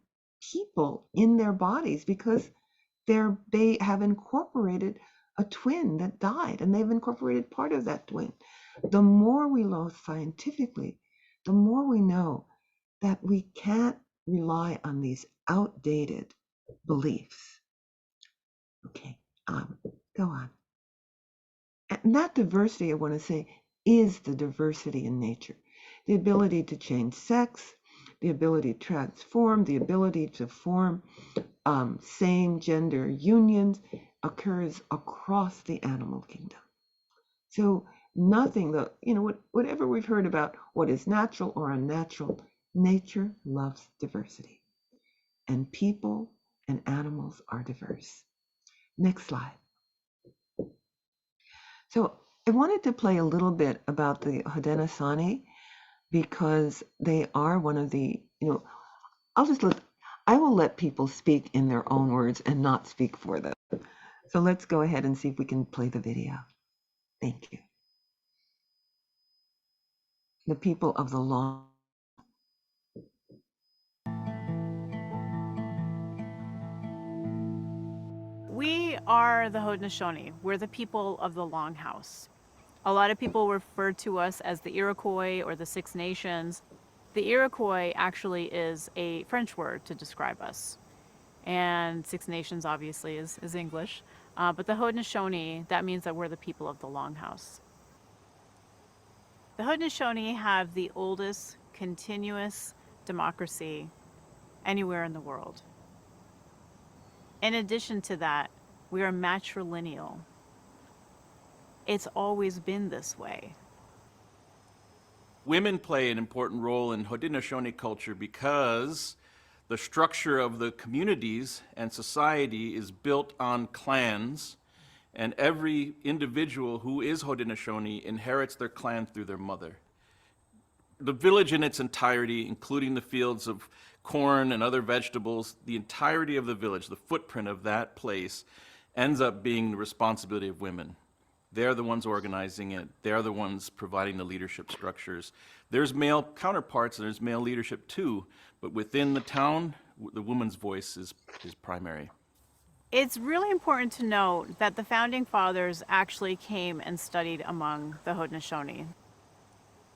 people in their bodies because they have incorporated a twin that died and they've incorporated part of that twin. The more we know scientifically, the more we know that we can't rely on these outdated beliefs. Okay, go on. And that diversity, I want to say, is the diversity in nature. The ability to change sex, the ability to transform, the ability to form same gender unions occurs across the animal kingdom. So nothing that, whatever we've heard about what is natural or unnatural, nature loves diversity. And people and animals are diverse. Next slide. So I wanted to play a little bit about the Haudenosaunee because they are one of the, I will let people speak in their own words and not speak for them. So let's go ahead and see if we can play the video. Thank you. The people of the long. We are the Haudenosaunee. We're the people of the Longhouse. A lot of people refer to us as the Iroquois or the Six Nations. The Iroquois actually is a French word to describe us. And Six Nations obviously is English. But the Haudenosaunee, that means that we're the people of the Longhouse. The Haudenosaunee have the oldest continuous democracy anywhere in the world. In addition to that, we are matrilineal. It's always been this way. Women play an important role in Haudenosaunee culture because the structure of the communities and society is built on clans, and every individual who is Haudenosaunee inherits their clan through their mother. The village in its entirety, including the fields of corn and other vegetables, the entirety of the village, the footprint of that place, ends up being the responsibility of women. They're the ones organizing it. They're the ones providing the leadership structures. There's male counterparts and there's male leadership too, but within the town, the woman's voice is primary. It's really important to note that the founding fathers actually came and studied among the Haudenosaunee.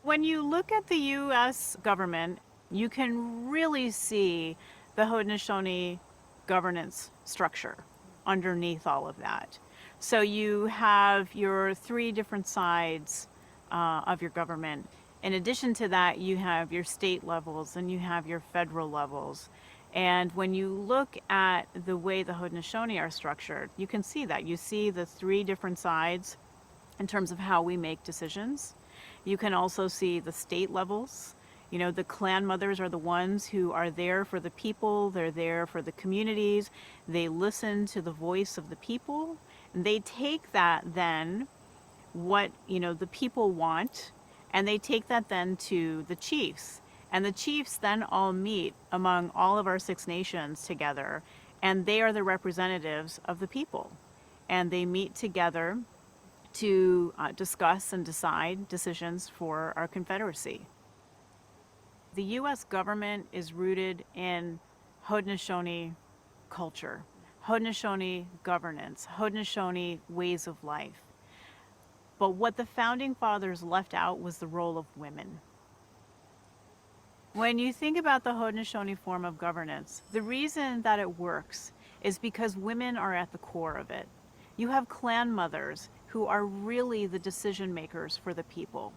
When you look at the U.S. government, you can really see the Haudenosaunee governance structure underneath all of that. So you have your three different sides of your government. In addition to that, you have your state levels and you have your federal levels. And when you look at the way the Haudenosaunee are structured, you can see that. You see the three different sides in terms of how we make decisions. You can also see the state levels. You know, the clan mothers are the ones who are there for the people. They're there for the communities. They listen to the voice of the people. And they take that then, what, you know, the people want, and they take that then to the chiefs. And the chiefs then all meet among all of our 6 nations together, and they are the representatives of the people. And they meet together to discuss and decide decisions for our confederacy. The U.S. government is rooted in Haudenosaunee culture, Haudenosaunee governance, Haudenosaunee ways of life. But what the founding fathers left out was the role of women. When you think about the Haudenosaunee form of governance, the reason that it works is because women are at the core of it. You have clan mothers who are really the decision makers for the people.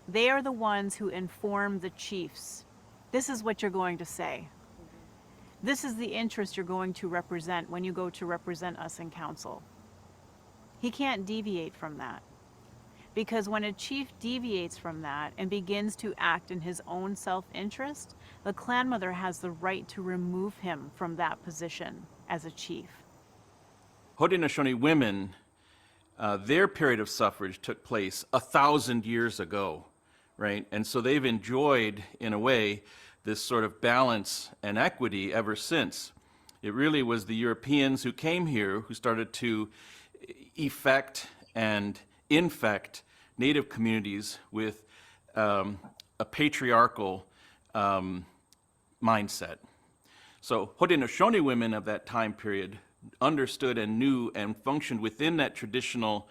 They are the ones who inform the chiefs. This is what you're going to say. This is the interest you're going to represent when you go to represent us in council. He can't deviate from that. Because when a chief deviates from that and begins to act in his own self-interest, the clan mother has the right to remove him from that position as a chief. Haudenosaunee women, their period of suffrage took place 1,000 years ago, right? And so they've enjoyed, in a way, this sort of balance and equity ever since. It really was the Europeans who came here who started to effect and infect Native communities with a patriarchal mindset. So Haudenosaunee women of that time period understood and knew and functioned within that traditional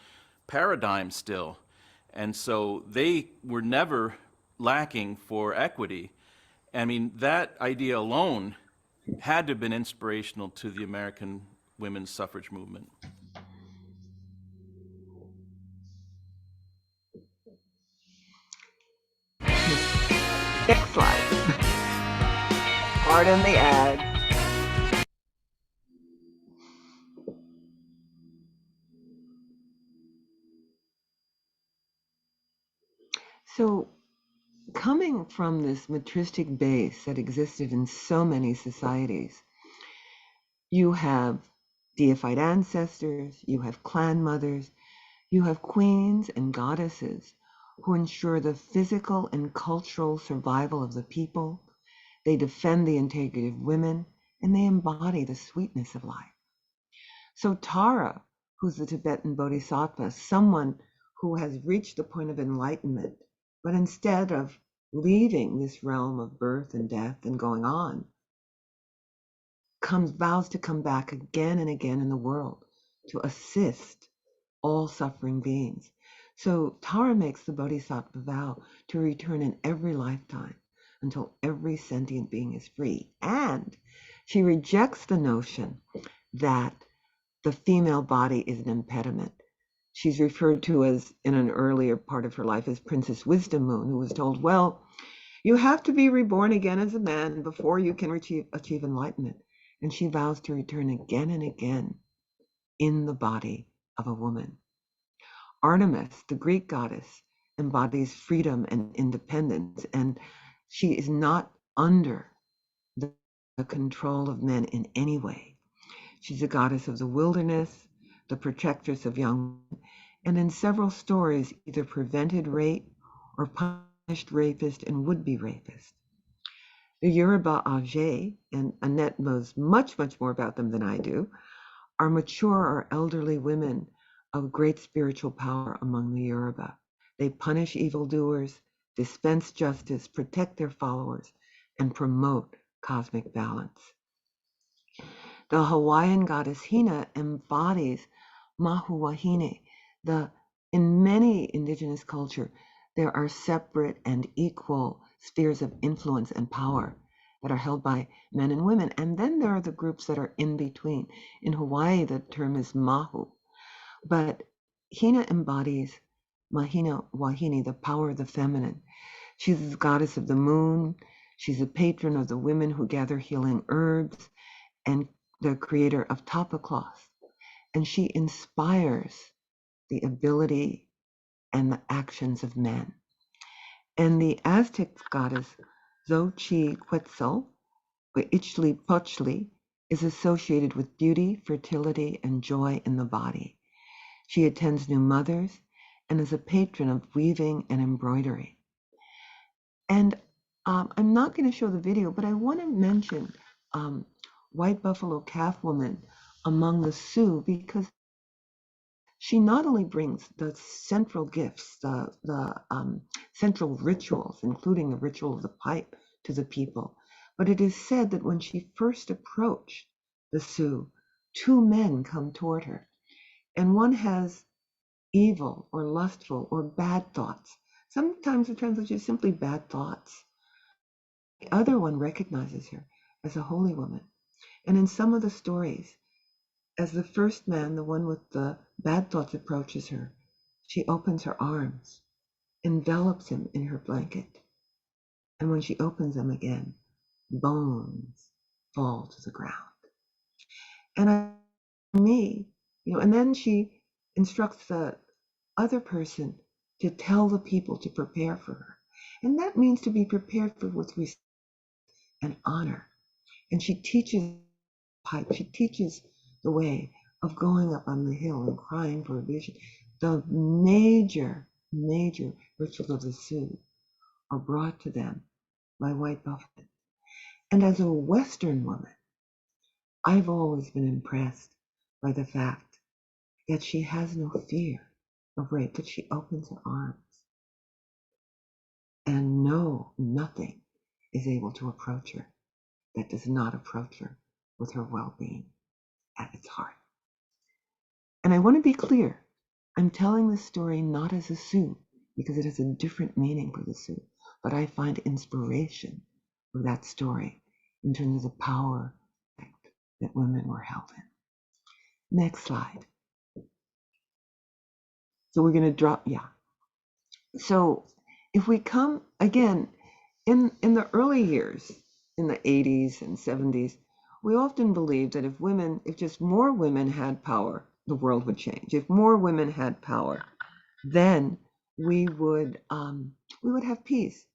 paradigm still. And so they were never lacking for equity. I mean, that idea alone had to have been inspirational to the American women's suffrage movement. Next slide. Pardon the ad. So, coming from this matristic base that existed in so many societies, you have deified ancestors, you have clan mothers, you have queens and goddesses who ensure the physical and cultural survival of the people. They defend the integrity of women, and they embody the sweetness of life. So Tara, who's the Tibetan bodhisattva, someone who has reached the point of enlightenment, but instead of leaving this realm of birth and death and going on, vows to come back again and again in the world to assist all suffering beings. So Tara makes the bodhisattva vow to return in every lifetime until every sentient being is free. And she rejects the notion that the female body is an impediment. She's referred to as, in an earlier part of her life, as Princess Wisdom Moon, who was told, well, you have to be reborn again as a man before you can achieve enlightenment. And she vows to return again and again in the body of a woman. Artemis, the Greek goddess, embodies freedom and independence, and she is not under the control of men in any way. She's a goddess of the wilderness, the protectress of young men, and in several stories either prevented rape or punished rapists and would-be rapists. The Yoruba Age, and Annette knows much, much more about them than I do, are mature or elderly women of great spiritual power among the Yoruba. They punish evildoers, dispense justice, protect their followers, and promote cosmic balance. The Hawaiian goddess Hina embodies Mahuahine. In many indigenous culture, there are separate and equal spheres of influence and power that are held by men and women. And then there are the groups that are in between. In Hawaii, the term is Mahu. But Hina embodies Mahina Wahine, the power of the feminine. She's the goddess of the moon. She's a patron of the women who gather healing herbs and the creator of tapa cloth. And she inspires the ability and the actions of men. And the Aztec goddess Xochiquetzal, or Ichli is associated with beauty, fertility, and joy in the body. She attends new mothers and is a patron of weaving and embroidery. And I'm not going to show the video, but I want to mention White Buffalo Calf Woman among the Sioux, because she not only brings the central gifts, the central rituals, including the ritual of the pipe, to the people, but it is said that when she first approached the Sioux, two men come toward her, and one has evil or lustful or bad thoughts. Sometimes the translation is simply bad thoughts. The other one recognizes her as a holy woman. And in some of the stories, as the first man, the one with the bad thoughts, approaches her, she opens her arms, envelops him in her blanket. And when she opens them again, bones fall to the ground. And and then she instructs the other person to tell the people to prepare for her. And that means to be prepared for with respect and honor. And she teaches the way of going up on the hill and crying for a vision. The major rituals of the Sioux are brought to them by White Buffalo. And as a Western woman, I've always been impressed by the fact that she has no fear of rape, that she opens her arms. And nothing is able to approach her that does not approach her with her well-being at its heart. And I want to be clear, I'm telling this story not as a Sioux, because it has a different meaning for the Sioux, but I find inspiration for that story in terms of the power that women were held in. Next slide. So we're going to drop, So if we come again, in the early years, in the 80s and 70s, we often believed that if just more women had power, the world would change. If more women had power, then we would have peace.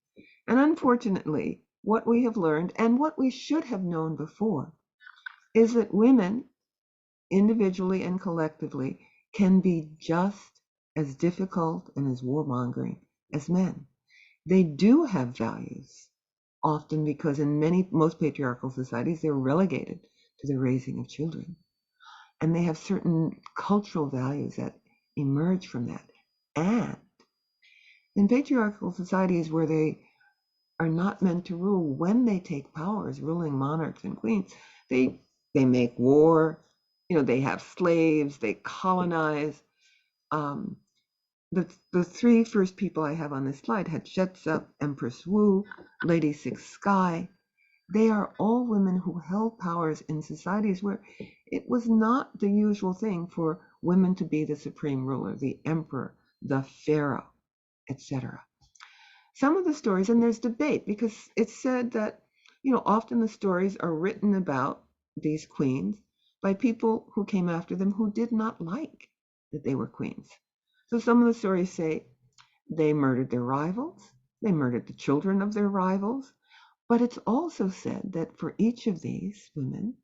And unfortunately, what we have learned and what we should have known before is that women, individually and collectively, can be just as difficult and as warmongering as men. They do have values, often because in most patriarchal societies, they're relegated to the raising of children. And they have certain cultural values that emerge from that. And in patriarchal societies where they are not meant to rule, when they take power as ruling monarchs and queens, they make war, they have slaves, they colonize. The three first people I have on this slide, Hatshepsut, Empress Wu, Lady Six Sky. They are all women who held powers in societies where it was not the usual thing for women to be the supreme ruler, the emperor, the pharaoh, etc. Some of the stories, and there's debate because it's said that, often the stories are written about these queens by people who came after them who did not like that they were queens. So some of the stories say They murdered their rivals. They murdered the children of their rivals. But it's also said that for each of these women,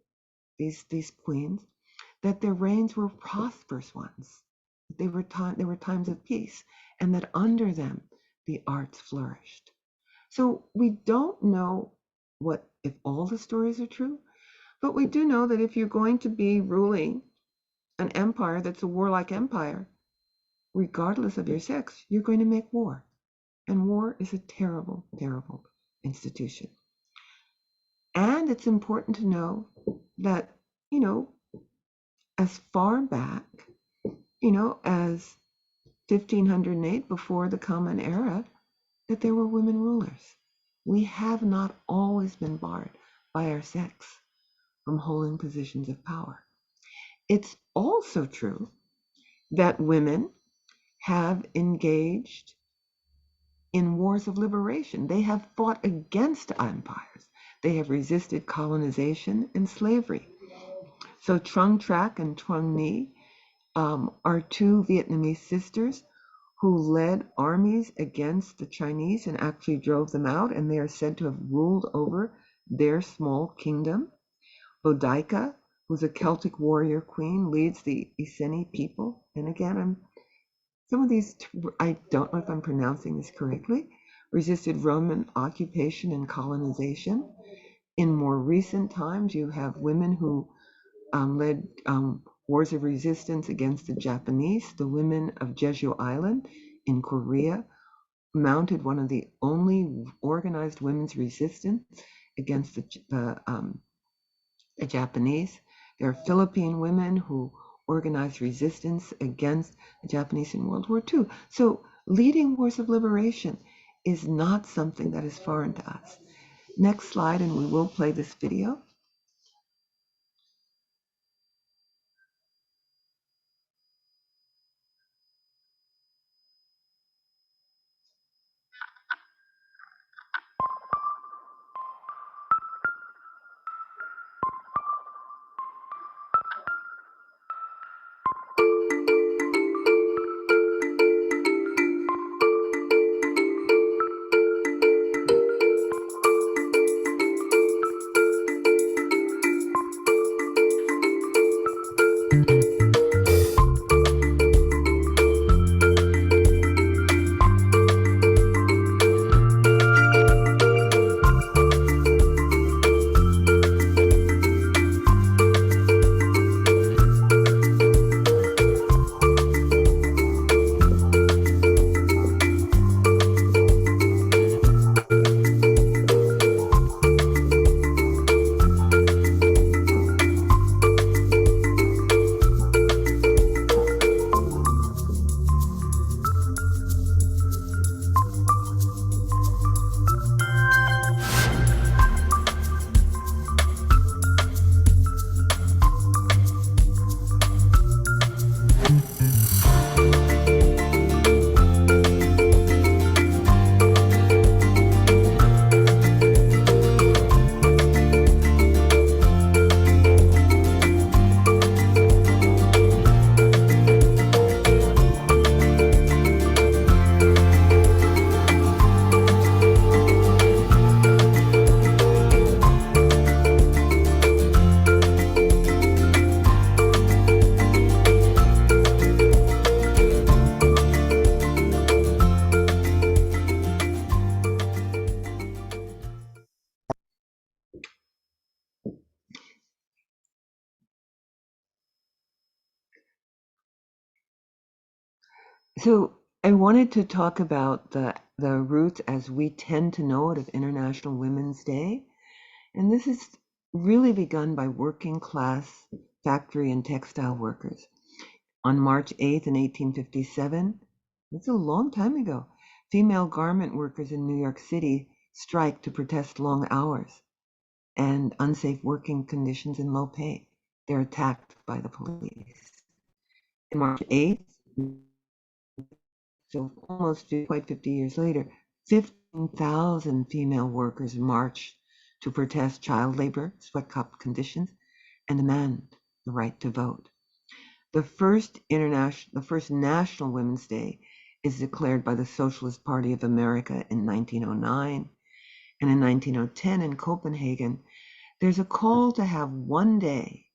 these queens, that their reigns were prosperous ones. They were times of peace, and that under them the arts flourished. So we don't know if all the stories are true, but we do know that if you're going to be ruling an empire that's a warlike empire, regardless of your sex, you're going to make war. And war is a terrible, terrible institution. And it's important to know that, as far back, as 1508, before the Common Era, that there were women rulers. We have not always been barred by our sex from holding positions of power. It's also true that women have engaged in wars of liberation. They have fought against empires. They have resisted colonization and slavery. So Trung Trac and Trung Nhi are two Vietnamese sisters who led armies against the Chinese and actually drove them out, and they are said to have ruled over their small kingdom. Boudica, who's a Celtic warrior queen, leads the Iceni people. And again, some of these, I don't know if I'm pronouncing this correctly, resisted Roman occupation and colonization. In more recent times, you have women who led wars of resistance against the Japanese. The women of Jeju Island in Korea mounted one of the only organized women's resistance against the Japanese. There are Philippine women who organized resistance against the Japanese in World War II. So leading wars of liberation is not something that is foreign to us. Next slide, and we will play this video. So I wanted to talk about the roots as we tend to know it of International Women's Day. And this is really begun by working class factory and textile workers. On March 8th in 1857, that's a long time ago, female garment workers in New York City strike to protest long hours and unsafe working conditions and low pay. They're attacked by the police. On March 8th, so almost quite 50 years later, 15,000 female workers marched to protest child labor, sweatshop conditions, and demand the right to vote. The first National Women's Day is declared by the Socialist Party of America in 1909. And in 1910 in Copenhagen, there's a call to have one day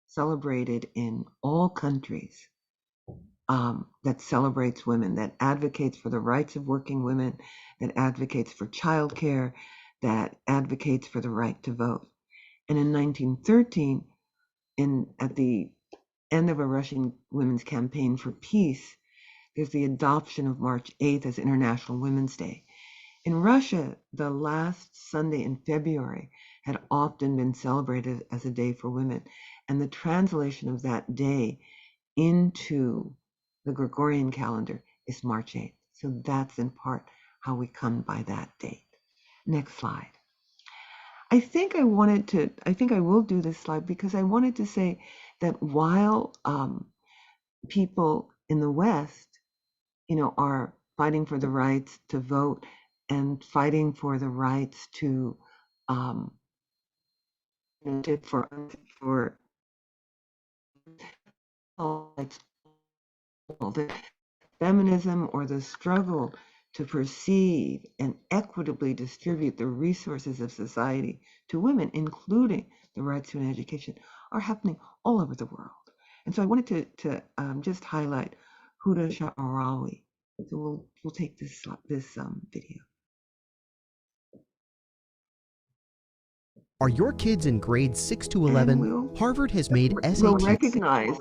celebrated in all countries that celebrates women, that advocates for the rights of working women, that advocates for childcare, that advocates for the right to vote. And in 1913, at the end of a Russian women's campaign for peace, there's the adoption of March 8th as International Women's Day. In Russia, the last Sunday in February had often been celebrated as a day for women, and the translation of that day into the Gregorian calendar is March 8th. So that's in part how we come by that date. Next slide. I think I will do this slide because I wanted to say that while people in the West, are fighting for the rights to vote and fighting for the rights to for the feminism or the struggle to perceive and equitably distribute the resources of society to women, including the rights to an education, are happening all over the world. And so I wanted to just highlight Huda Sha'arawi. So we'll take this video. Are your kids in grades 6 to 11? Harvard has made SAT. We'll recognize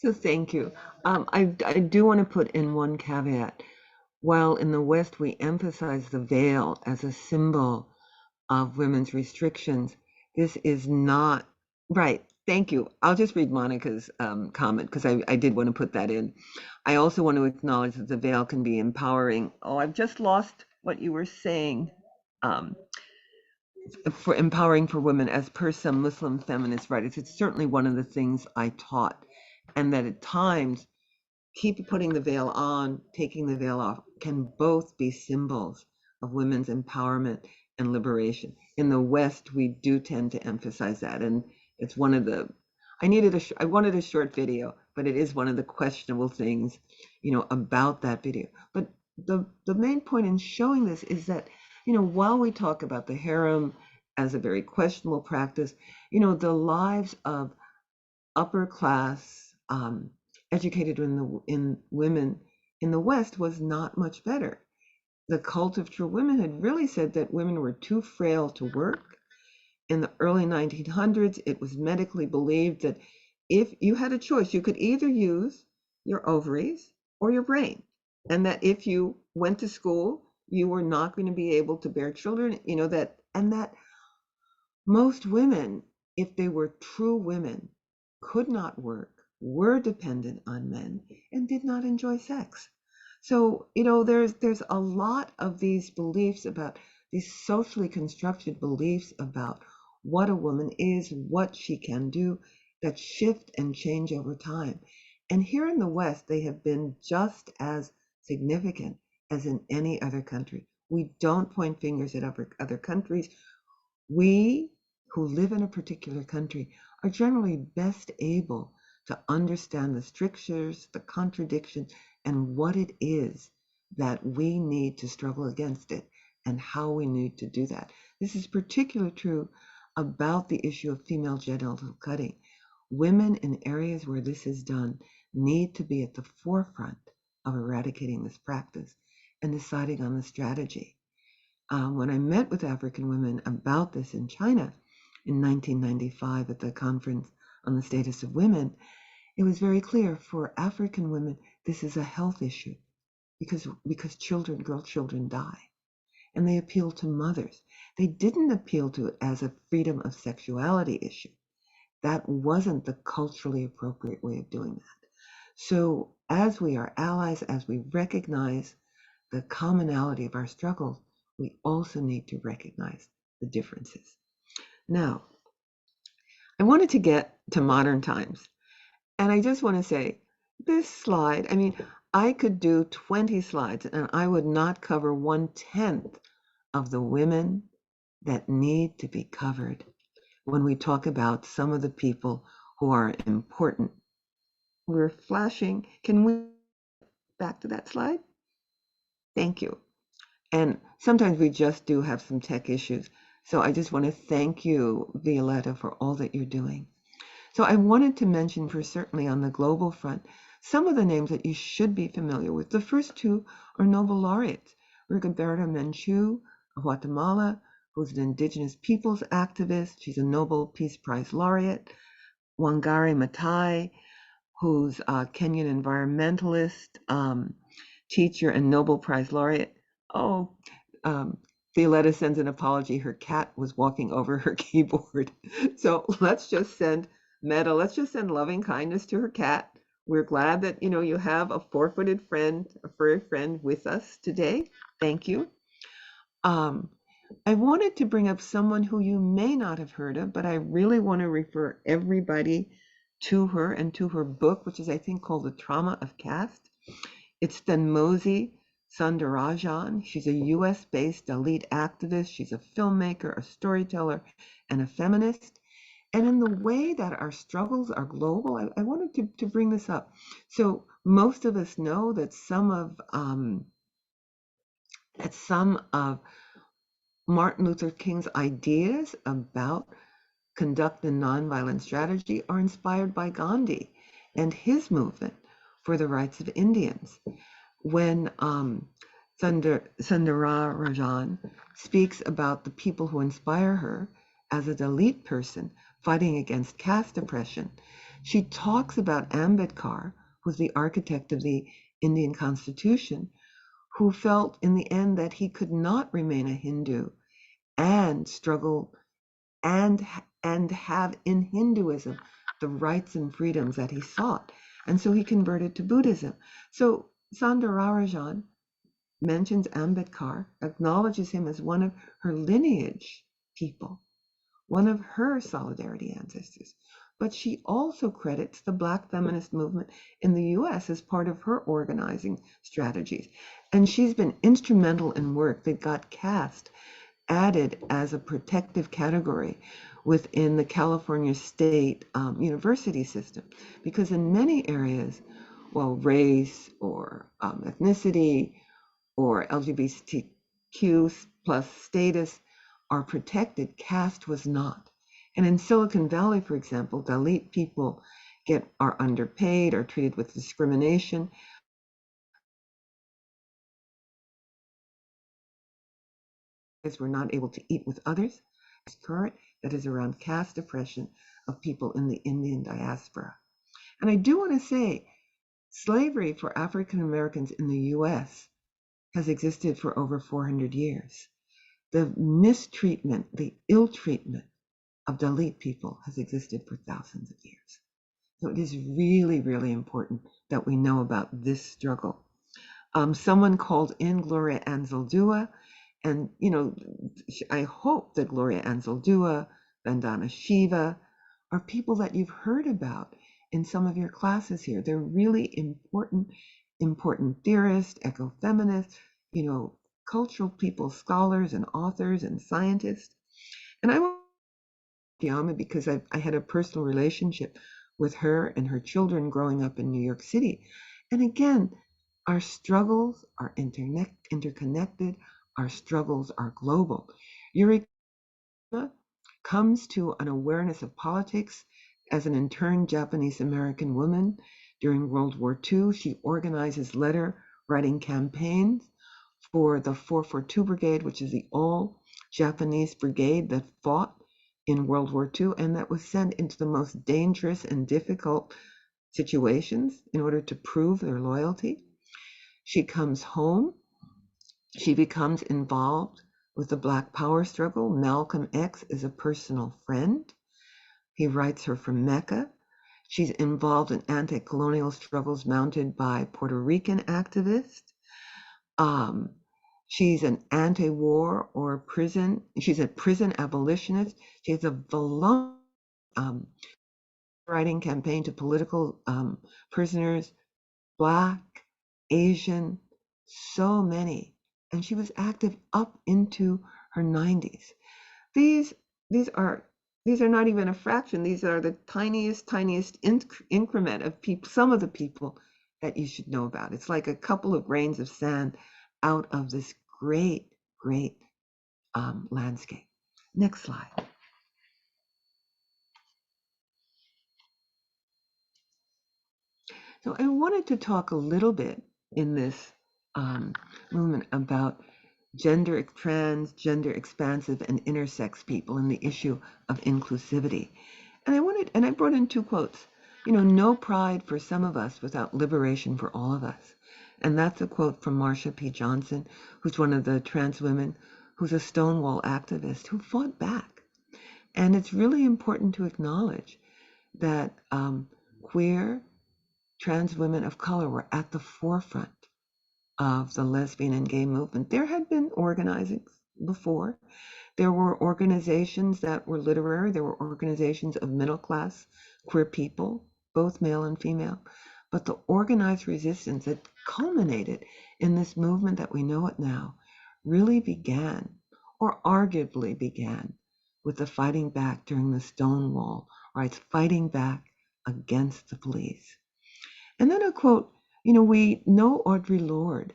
So thank you. I do want to put in one caveat. While in the West we emphasize the veil as a symbol of women's restrictions, this is not right. Thank you. I'll just read Monica's comment because I did want to put that in. I also want to acknowledge that the veil can be empowering. Oh, I've just lost what you were saying. For empowering for women as per some Muslim feminist writers. It's certainly one of the things I taught, and that at times keep putting the veil on, taking the veil off can both be symbols of women's empowerment and liberation. In the West, we do tend to emphasize that, and it's one of the, I wanted a short video, but it is one of the questionable things, about that video. But the main point in showing this is that, while we talk about the harem as a very questionable practice, the lives of upper class educated in women in the West was not much better. The cult of true women had really said that women were too frail to work. In the early 1900s, it was medically believed that if you had a choice, you could either use your ovaries or your brain, and that if you went to school, you were not going to be able to bear children, that most women, if they were true women, could not work, were dependent on men, and did not enjoy sex. So, there's a lot of these beliefs about these socially constructed beliefs about what a woman is, what she can do, that shift and change over time. And here in the West, they have been just as significant as in any other country. We don't point fingers at other countries. We who live in a particular country are generally best able to understand the strictures, the contradictions, and what it is that we need to struggle against it and how we need to do that. This is particularly true about the issue of female genital cutting. Women in areas where this is done need to be at the forefront of eradicating this practice and deciding on the strategy. When I met with African women about this in China in 1995 at the conference on the status of women, it was very clear for African women, this is a health issue because girl children die. And they appeal to mothers. They didn't appeal to it as a freedom of sexuality issue. That wasn't the culturally appropriate way of doing that. So as we are allies, as we recognize the commonality of our struggles, we also need to recognize the differences. Now, I wanted to get to modern times. And I just want to say, this slide, I could do 20 slides and I would not cover 1/10 of the women that need to be covered when we talk about some of the people who are important. We're flashing. Can we back to that slide? Thank you. And sometimes we just do have some tech issues. So I just want to thank you, Violetta, for all that you're doing. So I wanted to mention, for certainly on the global front, some of the names that you should be familiar with. The first two are Nobel laureates. Rigoberta Menchú of Guatemala, who's an indigenous peoples activist. She's a Nobel Peace Prize laureate. Wangari Maathai, who's a Kenyan environmentalist, teacher and Nobel Prize laureate. Violetta sends an apology. Her cat was walking over her keyboard. So let's just send loving kindness to her cat. We're glad that, you have a four-footed friend, a furry friend with us today. Thank you. I wanted to bring up someone who you may not have heard of, but I really want to refer everybody to her and to her book, which is, I think, called The Trauma of Caste. It's Thanmozi Soundararajan. She's a US-based Dalit activist. She's a filmmaker, a storyteller, and a feminist. And in the way that our struggles are global, I wanted to bring this up. So most of us know that some of Martin Luther King's ideas about conduct and nonviolent strategy are inspired by Gandhi and his movement for the rights of Indians. When Soundararajan speaks about the people who inspire her as a Dalit person fighting against caste oppression, she talks about Ambedkar, who's the architect of the Indian Constitution, who felt in the end that he could not remain a Hindu and struggle and have in Hinduism the rights and freedoms that he sought. And so he converted to Buddhism. So Soundararajan mentions Ambedkar, acknowledges him as one of her lineage people, one of her solidarity ancestors. But she also credits the Black feminist movement in the US as part of her organizing strategies. And she's been instrumental in work that got caste added as a protective category within the California State university system. Because in many areas, race or ethnicity or LGBTQ plus status are protected, caste was not. And in Silicon Valley, for example, Dalit people are underpaid, are treated with discrimination. We're not able to eat with others. Current that is around caste oppression of people in the Indian diaspora. And I do want to say, slavery for African Americans in the US has existed for over 400 years. The mistreatment, the ill treatment of Dalit people has existed for thousands of years. So it is really, really important that we know about this struggle. Someone called in Gloria Anzaldúa, and I hope that Gloria Anzaldúa, Vandana Shiva are people that you've heard about in some of your classes here. They're really important theorists, ecofeminists, cultural people, scholars and authors and scientists. And I want Yama because I had a personal relationship with her and her children growing up in New York City. And again, our struggles are interconnected. Our struggles are global. Eureka comes to an awareness of politics as an interned Japanese American woman during World War II. She organizes letter writing campaigns for the 442 Brigade, which is the all Japanese brigade that fought in World War II and that was sent into the most dangerous and difficult situations in order to prove their loyalty. She comes home. She becomes involved with the Black Power struggle. Malcolm X is a personal friend. He writes her from Mecca. She's involved in anti-colonial struggles mounted by Puerto Rican activists. She's an anti-war or prison. She's a prison abolitionist. She has a voluntary writing campaign to political prisoners, Black, Asian, so many. And she was active up into her 90s. These are not even a fraction. These are the tiniest increment of people, some of the people that you should know about. It's like a couple of grains of sand out of this great landscape. Next slide. So I wanted to talk a little bit in this movement about trans, gender-expansive, and intersex people and the issue of inclusivity. And I brought in two quotes. No pride for some of us without liberation for all of us. And that's a quote from Marsha P. Johnson, who's one of the trans women, who's a Stonewall activist who fought back. And it's really important to acknowledge that queer trans women of color were at the forefront of the lesbian and gay movement. There had been organizing before. There were organizations that were literary. There were organizations of middle class queer people, both male and female. But the organized resistance that culminated in this movement that we know it now really began, or arguably began, with the fighting back during the Stonewall riots, fighting back against the police. And then a quote, we know Audre Lorde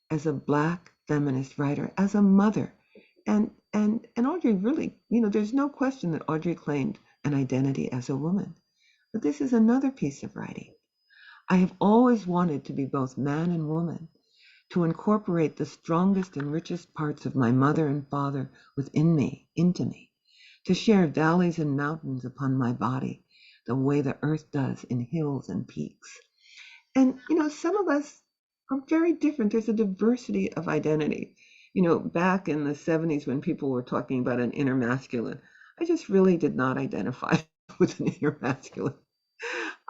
as a Black feminist writer, as a mother. And Audre really, there's no question that Audre claimed an identity as a woman. But this is another piece of writing. I have always wanted to be both man and woman, to incorporate the strongest and richest parts of my mother and father within me, into me, to share valleys and mountains upon my body, the way the earth does in hills and peaks. And, some of us are very different. There's a diversity of identity. Back in the 70s when people were talking about an inner masculine, I just really did not identify with an inner masculine.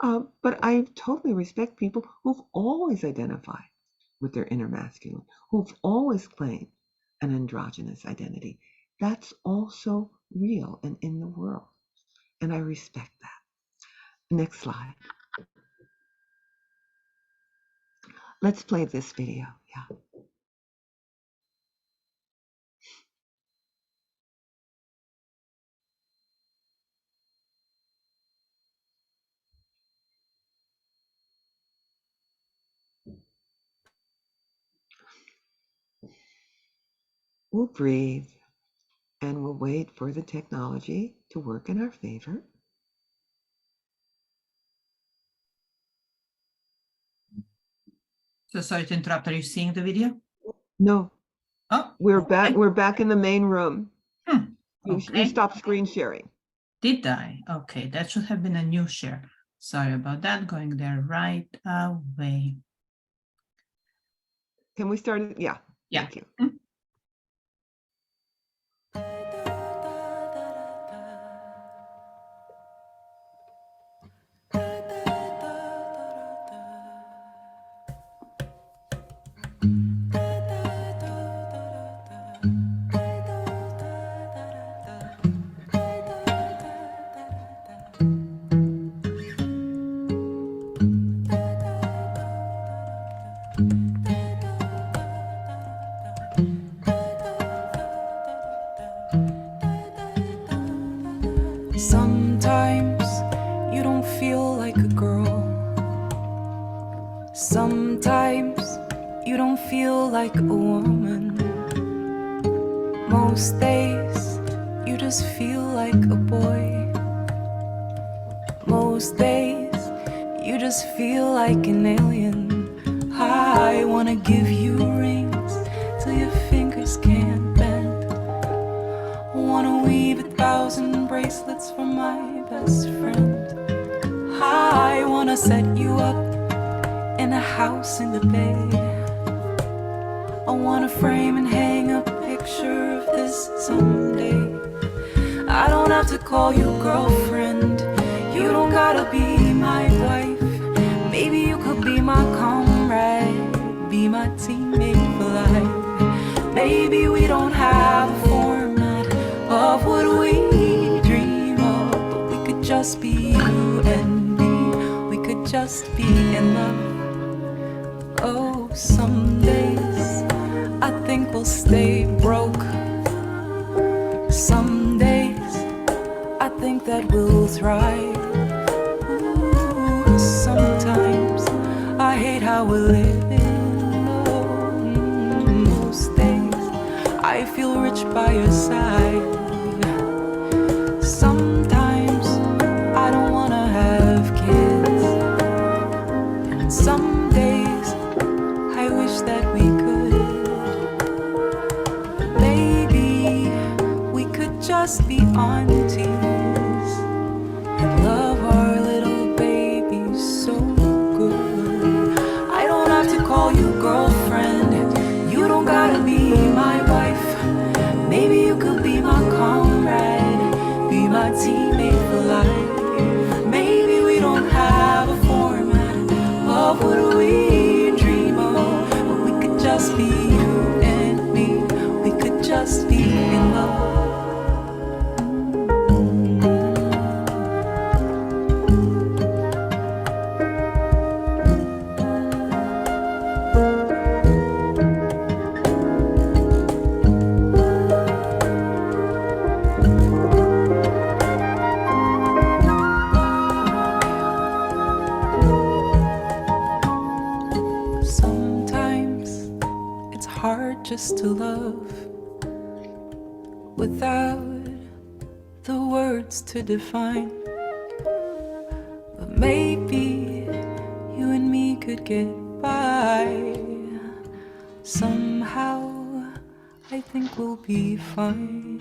But I totally respect people who've always identified with their inner masculine, who've always claimed an androgynous identity. That's also real and in the world. And I respect that. Next slide. Let's play this video. Yeah. We'll breathe and we'll wait for the technology to work in our favor. So sorry to interrupt. Are you seeing the video? No. Oh, We're okay. back. We're back in the main room. You Okay. stopped screen sharing. Did I? Okay, that should have been a new share. Sorry about that. Going there right away. Can we start it? Yeah. Yeah. Thank you. Sometimes you don't feel like a girl. Sometimes you don't feel like a woman. Most days you just feel like a boy. Most days you just feel like an alien. I wanna give you rings till your fingers can't bend. Wanna weave 1,000 bracelets for my best friend. I wanna set you up in a house in the Bay. I wanna frame and hang a picture of this someday. I don't have to call you girlfriend. You don't gotta be my wife. Maybe you could be my comrade, be my teammate for life. Maybe we don't have a format of what we dream of, but we could just be you and me. We could just be in love. Oh, some days I think we'll stay broke. Some days I think that we'll thrive. Ooh, sometimes I hate how we're living. Oh, most days I feel rich by your side. Sometimes I don't wanna have kids. And some days I wish that we could. Maybe we could just be aunties. Love our little baby so good. I don't have to call you girlfriend. You don't gotta be my wife. Maybe you could be my comrade, be my teammate for life. Maybe we don't have a format of what we dream of, but we could just be you and me. We could just be in love. Sometimes it's hard just to love without the words to define. But maybe you and me could get by. Somehow I think we'll be fine.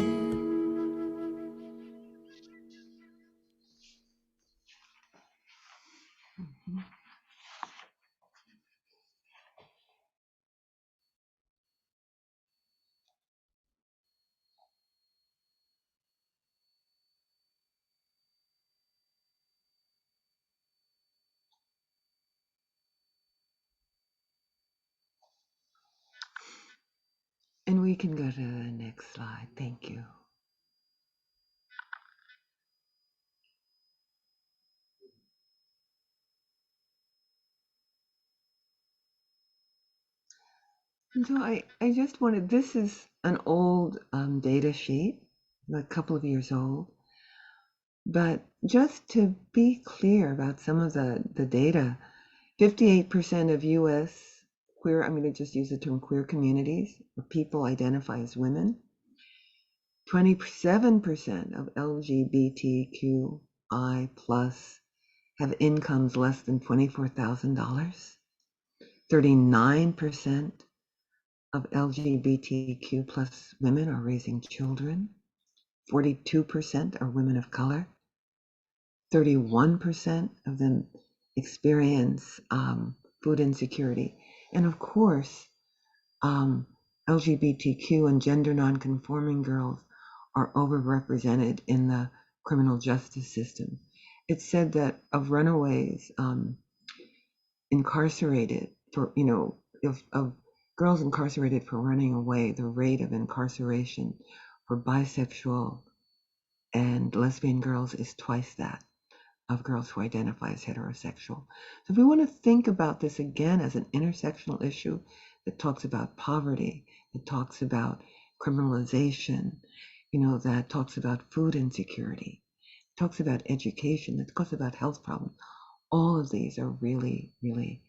And we can go to the next slide. Thank you. And so I just wanted, this is an old data sheet, a couple of years old, but just to be clear about some of the data, 58% of US queer, I'm going to just use the term queer communities, people identify as women. 27% of LGBTQI plus have incomes less than $24,000. 39% of LGBTQ plus women are raising children. 42% are women of color. 31% of them experience food insecurity. And of course, LGBTQ and gender nonconforming girls are overrepresented in the criminal justice system. It's said that of runaways incarcerated for, of girls incarcerated for running away, the rate of incarceration for bisexual and lesbian girls is twice that of girls who identify as heterosexual. So if we want to think about this again as an intersectional issue that talks about poverty, that talks about criminalization, that talks about food insecurity, talks about education, that talks about health problems, all of these are really, really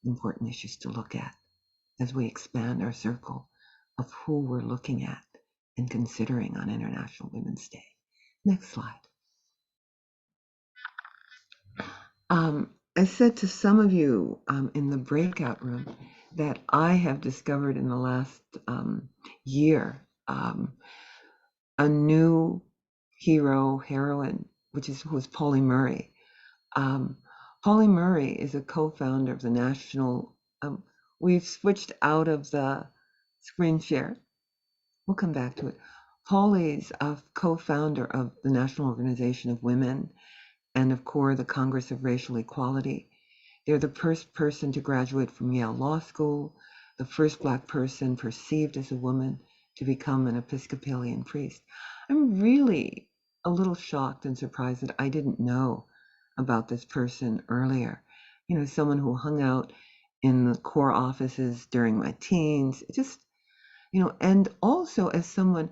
important issues to look at as we expand our circle of who we're looking at and considering on International Women's Day. Next slide. I said to some of you in the breakout room that I have discovered in the last year a new heroine, who's Polly Murray. Polly Murray is a co-founder of the National, we've switched out of the screen share. We'll come back to it. Polly's a co-founder of the National Organization of Women and of CORE, the Congress of Racial Equality. They're the first person to graduate from Yale Law School, the first Black person perceived as a woman to become an Episcopalian priest. I'm really a little shocked and surprised that I didn't know about this person earlier. Someone who hung out in the CORE offices during my teens, and also as someone,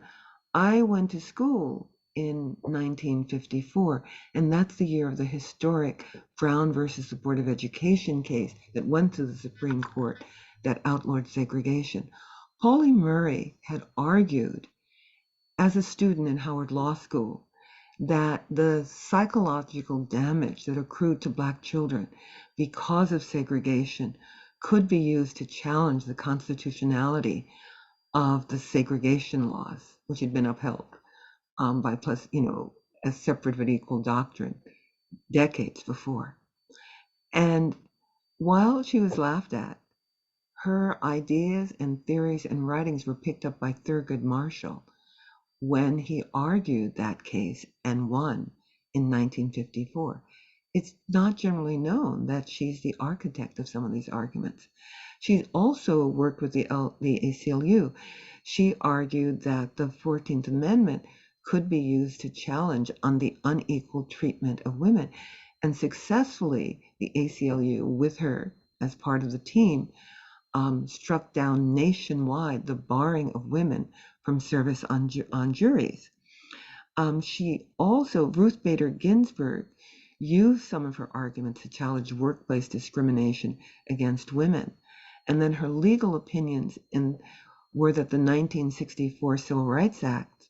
I went to school in 1954, and that's the year of the historic Brown versus the Board of Education case that went to the Supreme Court that outlawed segregation. Polly Murray had argued as a student in Howard Law School that the psychological damage that accrued to Black children because of segregation could be used to challenge the constitutionality of the segregation laws, which had been upheld by a separate but equal doctrine decades before. And while she was laughed at, her ideas and theories and writings were picked up by Thurgood Marshall when he argued that case and won in 1954. It's not generally known that she's the architect of some of these arguments. She's also worked with the ACLU. She argued that the 14th Amendment could be used to challenge on the unequal treatment of women. And successfully, the ACLU, with her as part of the team, struck down nationwide the barring of women from service on juries. She also, Ruth Bader Ginsburg, used some of her arguments to challenge workplace discrimination against women. And then her legal opinions were that the 1964 Civil Rights Act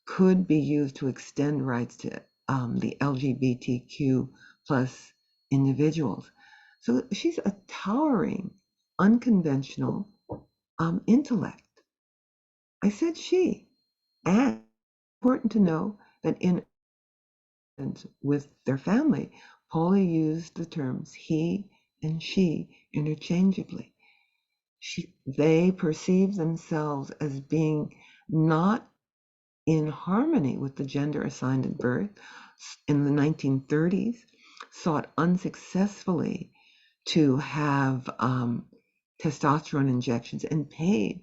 could be used to extend rights to the LGBTQ plus individuals. So she's a towering, unconventional intellect. I said she. And important to know that in with their family, Polly used the terms he and she interchangeably. They perceive themselves as being not in harmony with the gender assigned at birth. In the 1930s, sought unsuccessfully to have testosterone injections and paid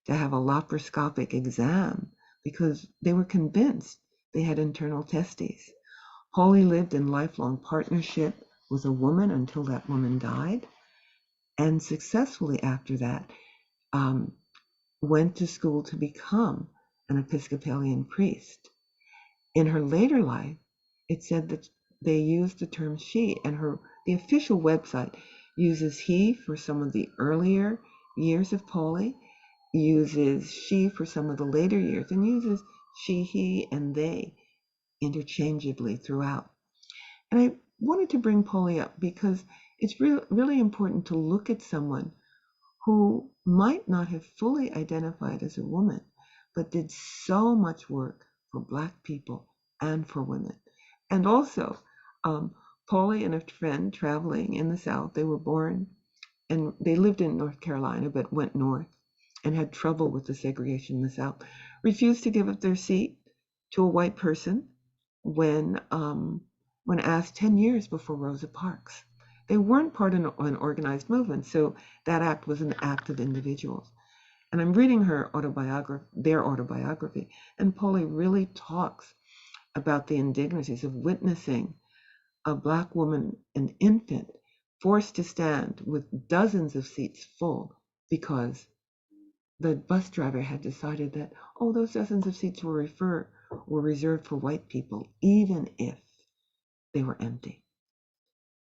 to have a laparoscopic exam because they were convinced they had internal testes. Polly lived in lifelong partnership with a woman until that woman died, and successfully after that went to school to become an Episcopalian priest. In her later life, it said that they used the term she, and the official website uses he for some of the earlier years of Polly, uses she for some of the later years, and uses she, he, and they interchangeably throughout. And I wanted to bring Polly up because it's really important to look at someone who might not have fully identified as a woman, but did so much work for Black people and for women. And also, Polly and a friend traveling in the South, they were born and they lived in North Carolina, but went north and had trouble with the segregation in the South, refused to give up their seat to a white person when asked 10 years before Rosa Parks. They weren't part of an organized movement, so that act was an act of individuals. And I'm reading their autobiography, and Polly really talks about the indignities of witnessing a Black woman, an infant, forced to stand with dozens of seats full because the bus driver had decided that, oh, those dozens of seats were reserved for white people, even if they were empty.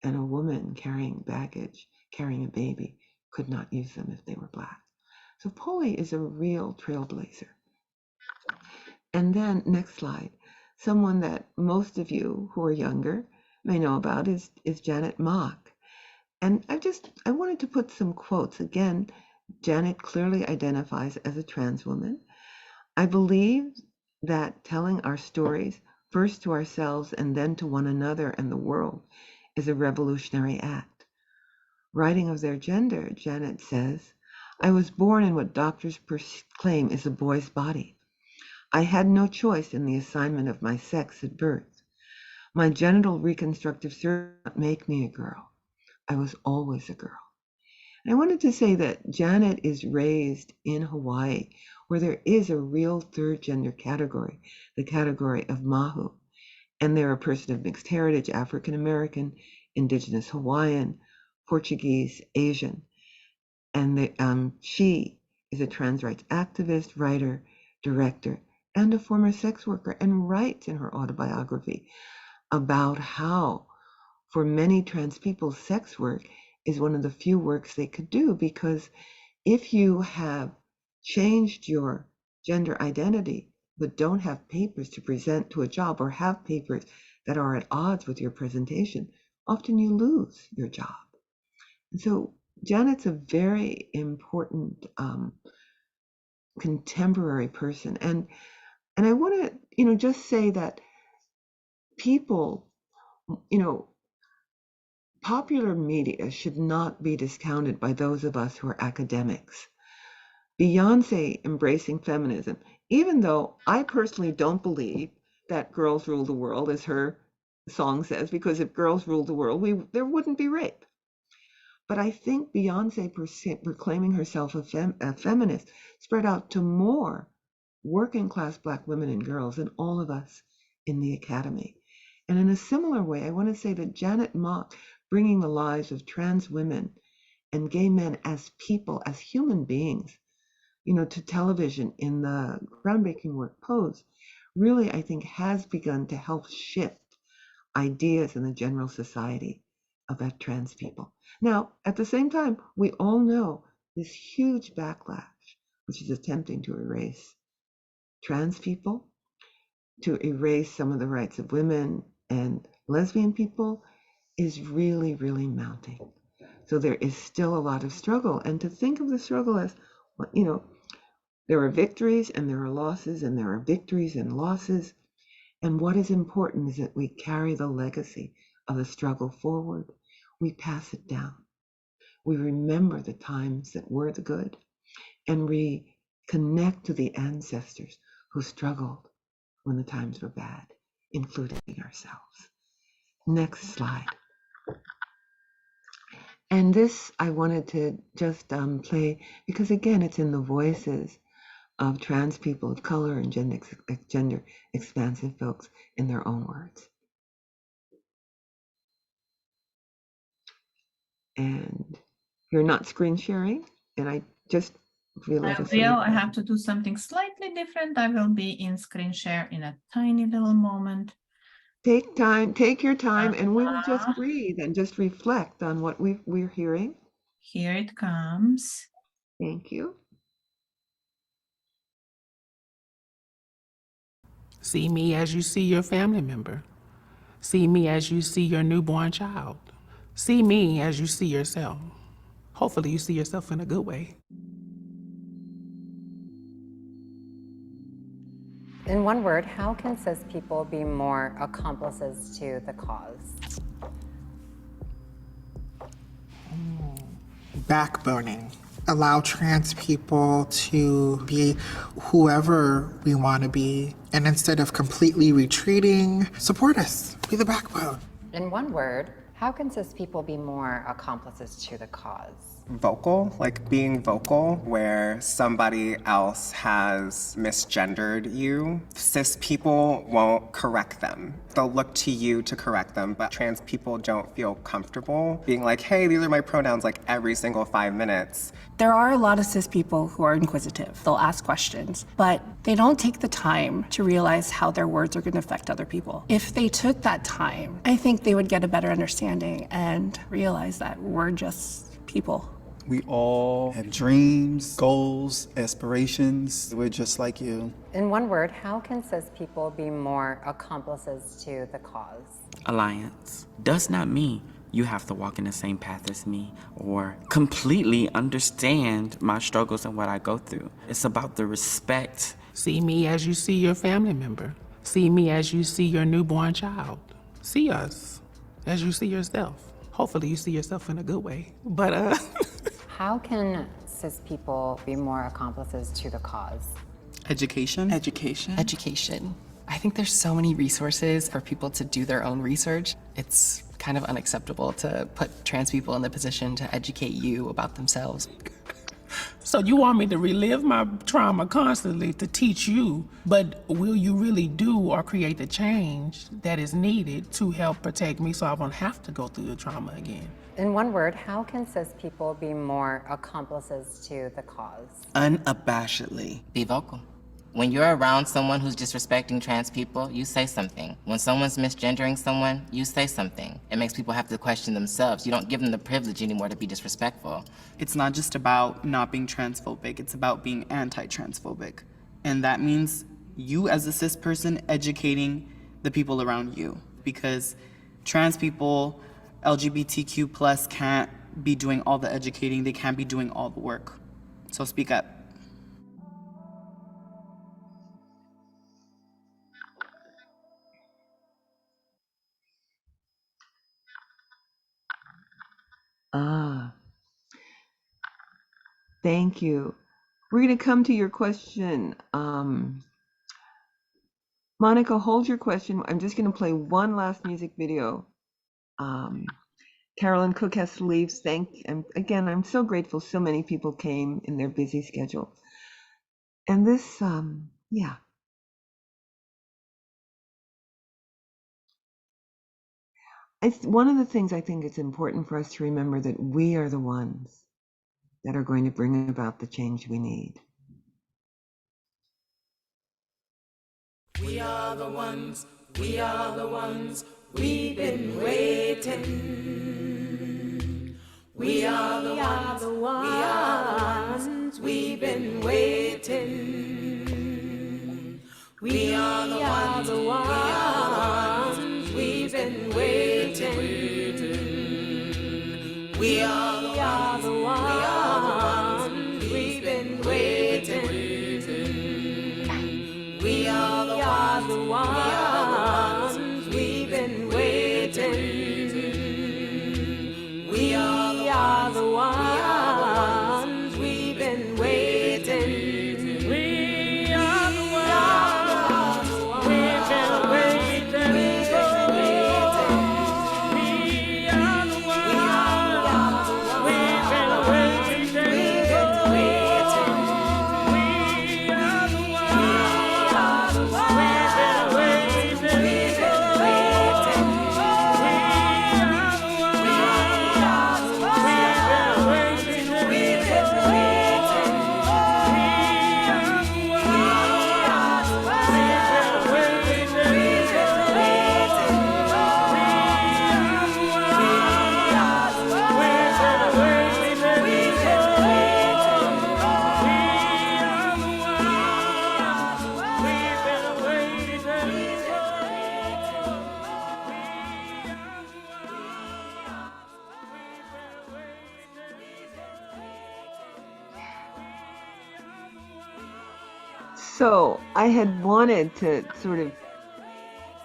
And a woman carrying baggage, carrying a baby, could not use them if they were Black. So Polly is a real trailblazer. And then, next slide, someone that most of you who are younger may know about is Janet Mock. And I wanted to put some quotes. Again, Janet clearly identifies as a trans woman. I believe that telling our stories, first to ourselves and then to one another and the world, is a revolutionary act. Writing of their gender, Janet says, I was born in what doctors claim is a boy's body. I had no choice in the assignment of my sex at birth. My genital reconstructive surgery did not make me a girl. I was always a girl. And I wanted to say that Janet is raised in Hawaii, where there is a real third gender category, the category of Mahu. And they're a person of mixed heritage, African American, Indigenous Hawaiian, Portuguese, Asian. And she is a trans rights activist, writer, director, and a former sex worker, and writes in her autobiography about how, for many trans people, sex work is one of the few works they could do, because if you have changed your gender identity but don't have papers to present to a job, or have papers that are at odds with your presentation, often you lose your job. And so Janet's a very important contemporary person. And I want to, just say that people, popular media should not be discounted by those of us who are academics. Beyonce embracing feminism, even though I personally don't believe that girls rule the world, as her song says, because if girls ruled the world, there wouldn't be rape. But I think Beyonce proclaiming herself a feminist spread out to more working class Black women and girls than all of us in the academy. And in a similar way, I want to say that Janet Mock, bringing the lives of trans women and gay men as people, as human beings, to television in the groundbreaking work Pose, really, I think, has begun to help shift ideas in the general society about trans people. Now, at the same time, we all know this huge backlash, which is attempting to erase trans people, to erase some of the rights of women and lesbian people, is really, really mounting. So there is still a lot of struggle. And to think of the struggle as, there are victories and there are losses, and there are victories and losses. And what is important is that we carry the legacy of the struggle forward. We pass it down. We remember the times that were the good, and we connect to the ancestors who struggled when the times were bad, including ourselves. Next slide. And this I wanted to just play because, again, it's in the voices of trans people of color and gender expansive folks in their own words. And you're not screen sharing, and I just realized I have to do something slightly different. I will be in screen share in a tiny little moment. Take your time, and we will just breathe and just reflect on what we're hearing. Here it comes. Thank you. See me as you see your family member. See me as you see your newborn child. See me as you see yourself. Hopefully you see yourself in a good way. In one word, how can cis people be more accomplices to the cause? Backboning. Allow trans people to be whoever we want to be. And instead of completely retreating, support us. Be the backbone. In one word, how can cis people be more accomplices to the cause? Vocal, like being vocal, where somebody else has misgendered you. Cis people won't correct them. They'll look to you to correct them, but trans people don't feel comfortable being like, hey, these are my pronouns, like every single 5 minutes. There are a lot of cis people who are inquisitive. They'll ask questions, but they don't take the time to realize how their words are going to affect other people. If they took that time, I think they would get a better understanding and realize that we're just people. We all have dreams, goals, aspirations. We're just like you. In one word, how can cis people be more accomplices to the cause? Alliance does not mean you have to walk in the same path as me or completely understand my struggles and what I go through. It's about the respect. See me as you see your family member. See me as you see your newborn child. See us as you see yourself. Hopefully you see yourself in a good way. But How can cis people be more accomplices to the cause? Education. Education. Education. I think there's so many resources for people to do their own research. It's kind of unacceptable to put trans people in the position to educate you about themselves. so you want me to relive my trauma constantly to teach you, but will you really do or create the change that is needed to help protect me so I won't have to go through the trauma again? In one word, how can cis people be more accomplices to the cause? Unabashedly. Be vocal. When you're around someone who's disrespecting trans people, you say something. When someone's misgendering someone, you say something. It makes people have to question themselves. You don't give them the privilege anymore to be disrespectful. It's not just about not being transphobic, it's about being anti-transphobic. And that means you as a cis person educating the people around you. Because trans people, LGBTQ plus can't be doing all the educating, they can't be doing all the work. So speak up. Thank you. We're going to come to your question. Monica, hold your question. I'm just going to play one last music video. Carolyn Cook has to leave. Again, I'm so grateful so many people came in their busy schedule. And this, yeah. It's one of the things I think it's important for us to remember, that we are the ones that are going to bring about the change we need. We are the ones, we are the ones, we've been waiting. We are the ones, we are the ones, we've been waiting. We are the ones, we are the ones, we've been waiting. We are the ones, we've been waiting. We are the ones, we've been waiting. We are the ones, we've been waiting. We are the ones, we've been waiting. We are the ones, So I had wanted to sort of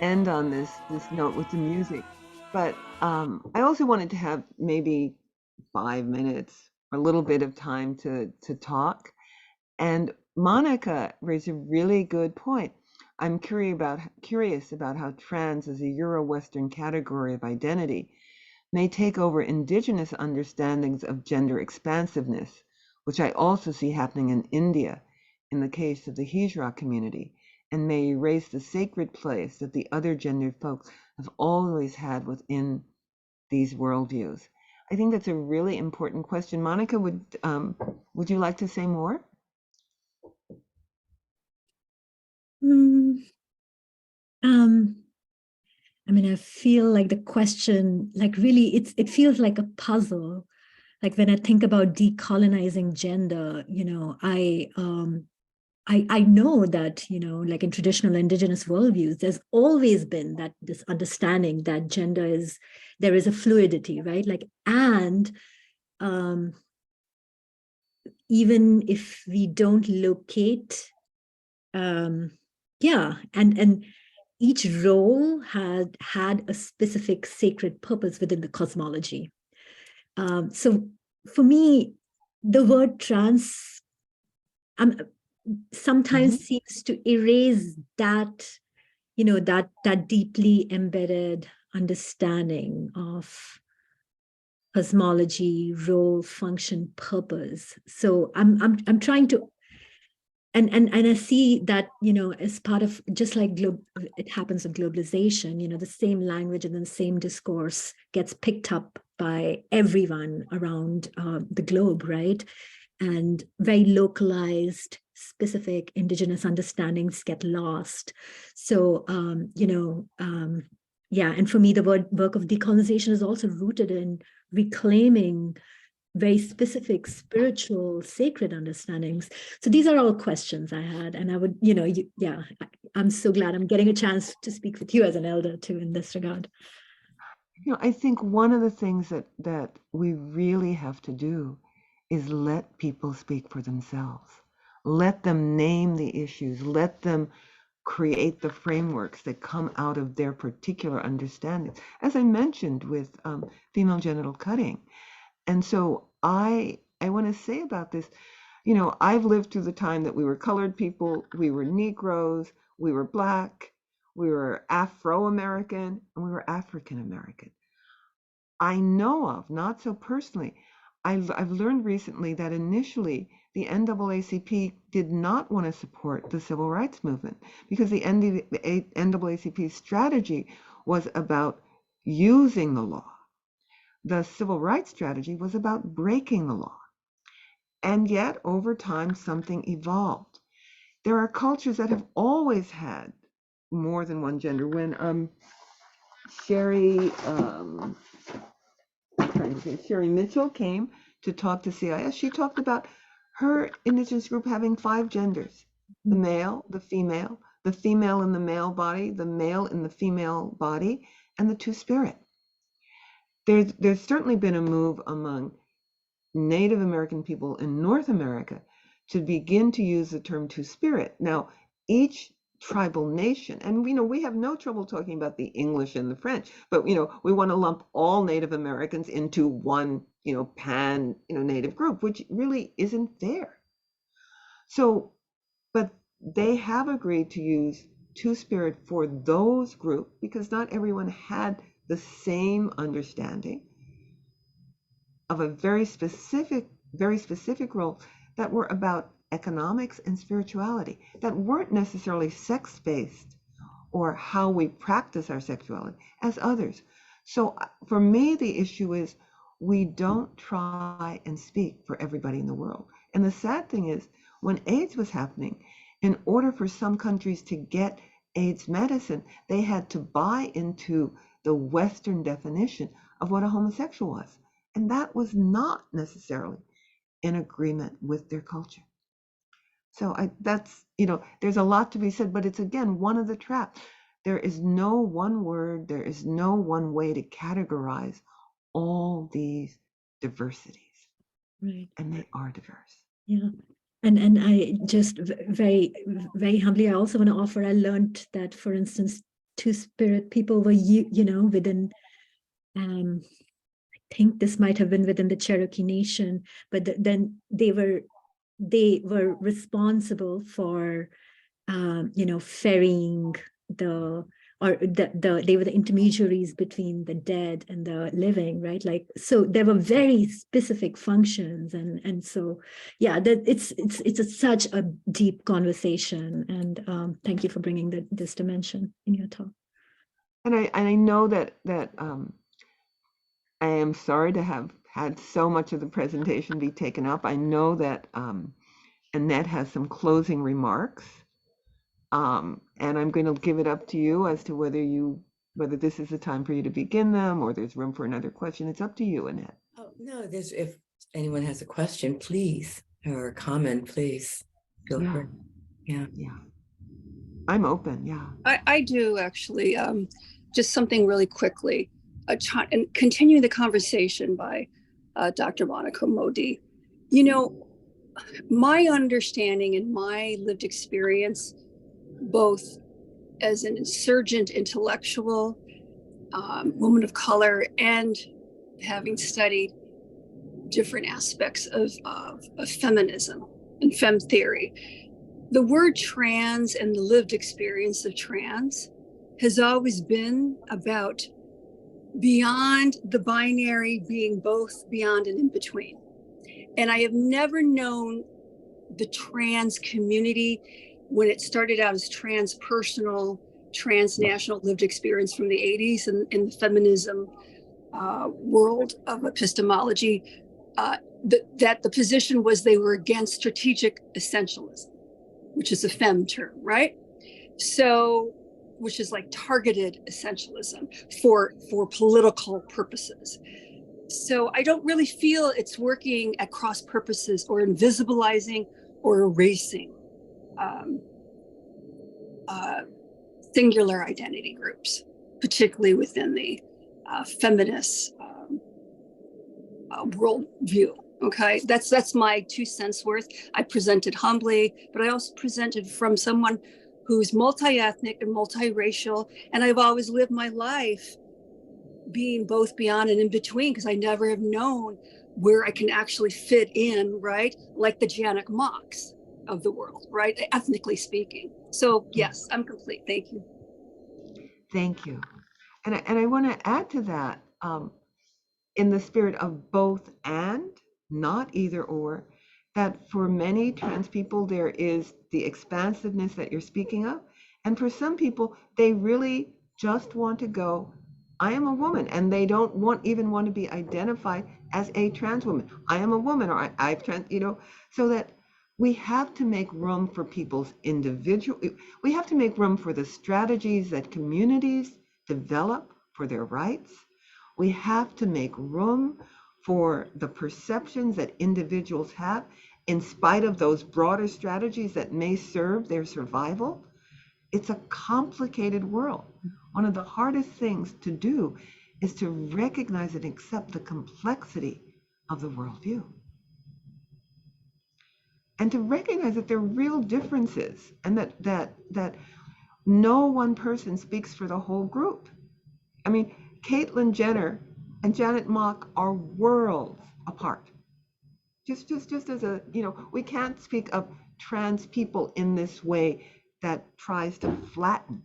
end on this note with the music, but I also wanted to have maybe 5 minutes or a little bit of time to talk. And Monica raised a really good point. I'm curious about how trans as a Euro-Western category of identity may take over indigenous understandings of gender expansiveness, which I also see happening in India in the case of the Hijra community, and may erase the sacred place that the other gendered folks have always had within these worldviews. I think that's a really important question. Monica, would you like to say more? I mean, I feel like the question, like really, it feels like a puzzle. Like when I think about decolonizing gender, you know, I know that, you know, like in traditional indigenous worldviews, there's always been that this understanding that gender is, there is a fluidity, right? Like, and even if we don't locate, yeah, and each role had a specific sacred purpose within the cosmology. So for me, the word trans sometimes seems to erase that, you know, that deeply embedded understanding of cosmology, role, function, purpose. So I'm trying to, and I see that, you know, as part of, just like it happens with globalization, you know, the same language and the same discourse gets picked up by everyone around the globe, right? And very localized, specific indigenous understandings get lost. So, you know, yeah, and for me, the work of decolonization is also rooted in reclaiming very specific spiritual, sacred understandings. So these are all questions I had, and I would, you know, yeah, I'm so glad I'm getting a chance to speak with you as an elder too in this regard. You know, I think one of the things that we really have to do is let people speak for themselves. Let them name the issues. Let them create the frameworks that come out of their particular understandings. As I mentioned with female genital cutting. And so I want to say about this, you know, I've lived through the time that we were colored people, we were Negroes, we were Black, we were Afro-American, and we were African-American. I know of, not so personally, I've learned recently that initially the NAACP did not want to support the civil rights movement because the NAACP's strategy was about using the law. The civil rights strategy was about breaking the law. And yet, over time, something evolved. There are cultures that have always had more than one gender. When Sherry Mitchell came to talk to CIIS, she talked about her indigenous group having 5 genders: the male, the female in the male body, the male in the female body, and the two-spirit. There's certainly been a move among Native American people in North America to begin to use the term two-spirit. Now, each tribal nation, and you know, we have no trouble talking about the English and the French, but you know, we want to lump all Native Americans into one, you know, pan, you know, Native group, which really isn't fair. So, but they have agreed to use two-spirit for those groups because not everyone had the same understanding of a very specific role that were about economics and spirituality, that weren't necessarily sex-based or how we practice our sexuality as others. So for me, the issue is we don't try and speak for everybody in the world. And the sad thing is, when AIDS was happening, in order for some countries to get AIDS medicine, they had to buy into the Western definition of what a homosexual was. And that was not necessarily in agreement with their culture. So that's, you know, there's a lot to be said, but it's again, one of the traps. There is no one word, there is no one way to categorize all these diversities. Right. And they are diverse. Yeah. And I just very, very humbly, I also want to offer, I learned that, for instance, Two-Spirit people were, within, I think this might have been within the Cherokee Nation, but then they were responsible for, ferrying they were the intermediaries between the dead and the living, right? Like, so there were very specific functions, and so yeah, that it's such a deep conversation, and thank you for bringing this dimension in your talk. And I know that I am sorry to have had so much of the presentation be taken up. I know that Annette has some closing remarks. And I'm going to give it up to you as to whether this is the time for you to begin them or there's room for another question. It's up to you, Annette. Oh, no, if anyone has a question, please, or a comment, please feel free. Yeah. I'm open. Yeah. I do actually. Just something really quickly, and continuing the conversation by Dr. Monica Modi. My understanding and my lived experience, both as an insurgent intellectual, woman of color, and having studied different aspects of feminism and femme theory, the word trans and the lived experience of trans has always been about beyond the binary, being both beyond and in between. And I have never known the trans community, when it started out as transpersonal, transnational lived experience from the 80s and in the feminism world of epistemology, that the position was they were against strategic essentialism, which is a femme term, right? So, which is like targeted essentialism for political purposes. So I don't really feel it's working at cross purposes or invisibilizing or erasing singular identity groups, particularly within the feminist worldview. Okay, that's my 2 cents worth. I presented humbly, but I also presented from someone who's multi-ethnic and multiracial, and I've always lived my life being both beyond and in between, because I never have known where I can actually fit in, right? Like the Janet Mocks of the world, right? Ethnically speaking. So yes, I'm complete. Thank you. Thank you. And I want to add to that, in the spirit of both and, not either or, that for many trans people, there is the expansiveness that you're speaking of. And for some people, they really just want to go, I am a woman, and they don't even want to be identified as a trans woman. I am a woman, or I've trans, so that we have to make room for people's individual, we have to make room for the strategies that communities develop for their rights. We have to make room for the perceptions that individuals have in spite of those broader strategies that may serve their survival. It's a complicated world. One of the hardest things to do is to recognize and accept the complexity of the worldview. And to recognize that there are real differences, and that no one person speaks for the whole group. I mean, Caitlyn Jenner and Janet Mock are worlds apart. Just as a, we can't speak of trans people in this way that tries to flatten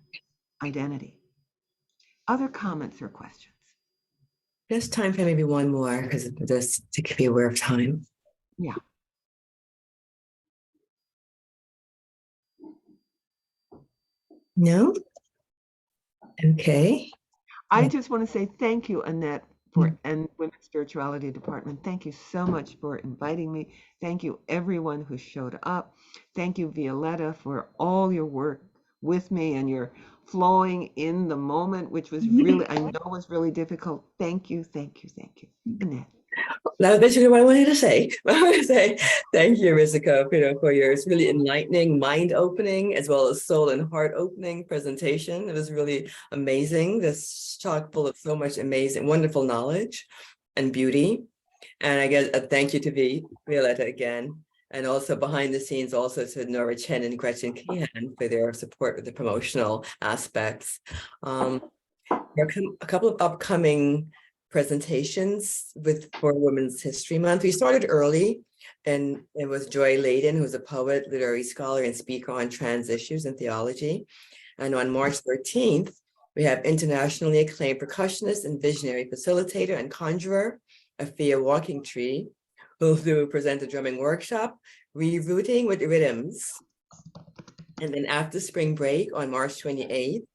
identity. Other comments or questions? There's time for maybe one more, because just to be aware of time. Yeah. No? Okay. I just want to say thank you, Annette, and Women's Spirituality Department. Thank you so much for inviting me. Thank you, everyone who showed up. Thank you, Violetta, for all your work with me and your flowing in the moment, which was really, I know was really difficult. Thank you, thank you, thank you. Annette. That's basically what I wanted to say. I want to say thank you, Arisika, for your really enlightening, mind-opening, as well as soul and heart-opening presentation. It was really amazing. This talk full of so much amazing, wonderful knowledge and beauty. And I guess a thank you to Violetta again. And also behind the scenes, also to Nora Chen and Gretchen Keehan for their support with the promotional aspects. There are a couple of upcoming presentations for Women's History Month. We started early, and it was Joy Layden, who's a poet, literary scholar, and speaker on trans issues and theology. And on March 13th, we have internationally acclaimed percussionist and visionary facilitator and conjurer, Afia Walking Tree, who will present a drumming workshop, Rerouting with Rhythms. And then after spring break on March 28th,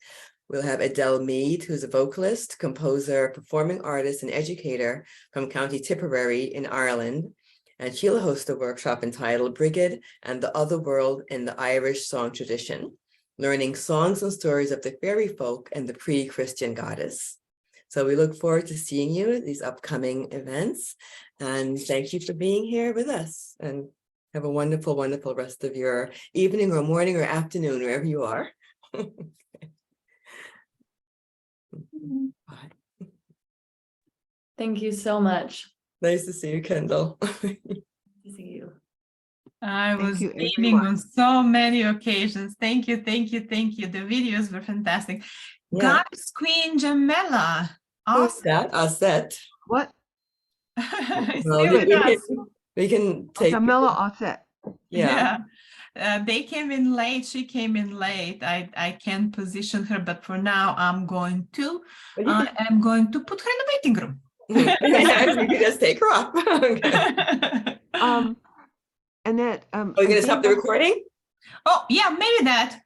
we'll have Adele Mead, who's a vocalist, composer, performing artist, and educator from County Tipperary in Ireland. And she'll host a workshop entitled Brigid and the Other World in the Irish Song Tradition, learning songs and stories of the fairy folk and the pre-Christian goddess. So we look forward to seeing you at these upcoming events. And thank you for being here with us. And have a wonderful, wonderful rest of your evening or morning or afternoon, wherever you are. Bye. Thank you so much. Nice to see you, Kendall. Good to see you. I was beaming on so many occasions. Thank you, thank you, thank you. The videos were fantastic. Yeah. God's Queen Jamela. Who's that? Osset. What? Well, we can take Jamela Osset. Yeah. They came in late. She came in late. I can't position her, but for now, I'm going to put her in the waiting room. You can just take her off. Okay. Annette, are you going to stop the recording? Oh, yeah, maybe that.